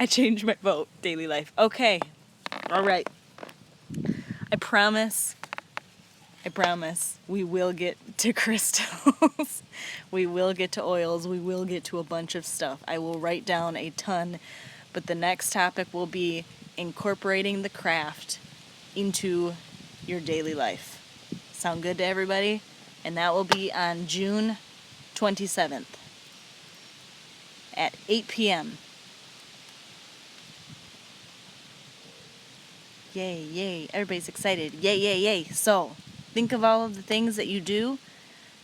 I changed my vote, daily life. Okay, all right. I promise, we will get to crystals. We will get to oils. We will get to a bunch of stuff. I will write down a ton, but the next topic will be incorporating the craft into your daily life. Sound good to everybody? And that will be on June 27th at 8 p.m. Yay, yay. Everybody's excited. Yay, yay, yay. So, think of all of the things that you do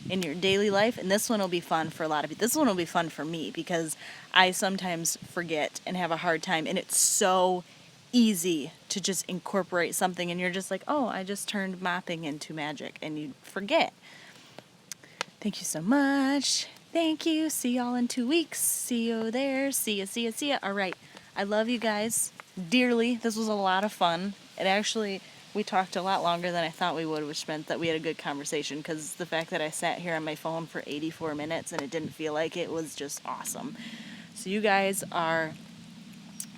in your daily life, and this one will be fun for a lot of people. This one will be fun for me because I sometimes forget and have a hard time, and it's so easy to just incorporate something, and you're just like, oh, I just turned mopping into magic, and you forget. Thank you so much. Thank you. See y'all in 2 weeks. See you there. See ya, see ya, see ya. All right. I love you guys dearly. This was a lot of fun. It actually, we talked a lot longer than I thought we would, which meant that we had a good conversation because the fact that I sat here on my phone for 84 minutes and it didn't feel like it was just awesome. So you guys are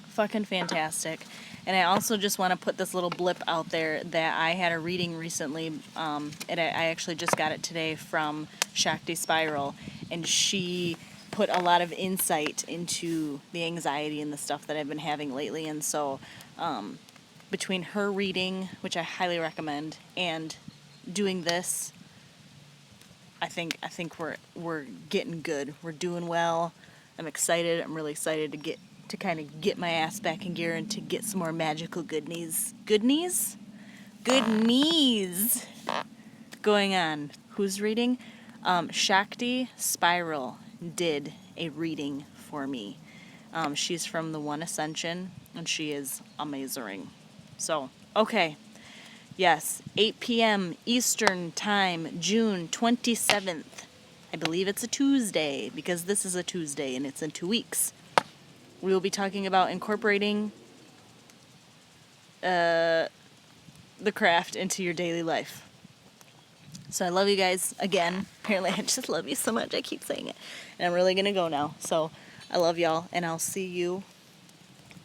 fucking fantastic. And I also just want to put this little blip out there that I had a reading recently, and I actually just got it today from Shakti Spiral, and she put a lot of insight into the anxiety and the stuff that I've been having lately. And so between her reading, which I highly recommend, and doing this, I think we're getting good. We're doing well. I'm excited. I'm really excited to kind of get my ass back in gear and to get some more magical good knees going on. Who's reading? Shakti Spiral did a reading for me. She's from the One Ascension, and she is amazing. So, okay. Yes, 8 p.m. Eastern Time, June 27th. I believe it's a Tuesday, because this is a Tuesday, and it's in 2 weeks. We will be talking about incorporating the craft into your daily life. So I love you guys again. Apparently I just love you so much. I keep saying it. And I'm really going to go now. So I love y'all, and I'll see you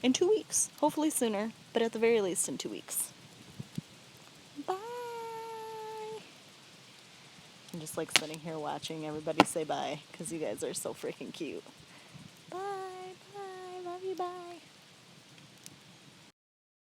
in 2 weeks. Hopefully sooner, but at the very least in 2 weeks. Bye. I'm just like sitting here watching everybody say bye because you guys are so freaking cute. Bye. Bye. Love you. Bye.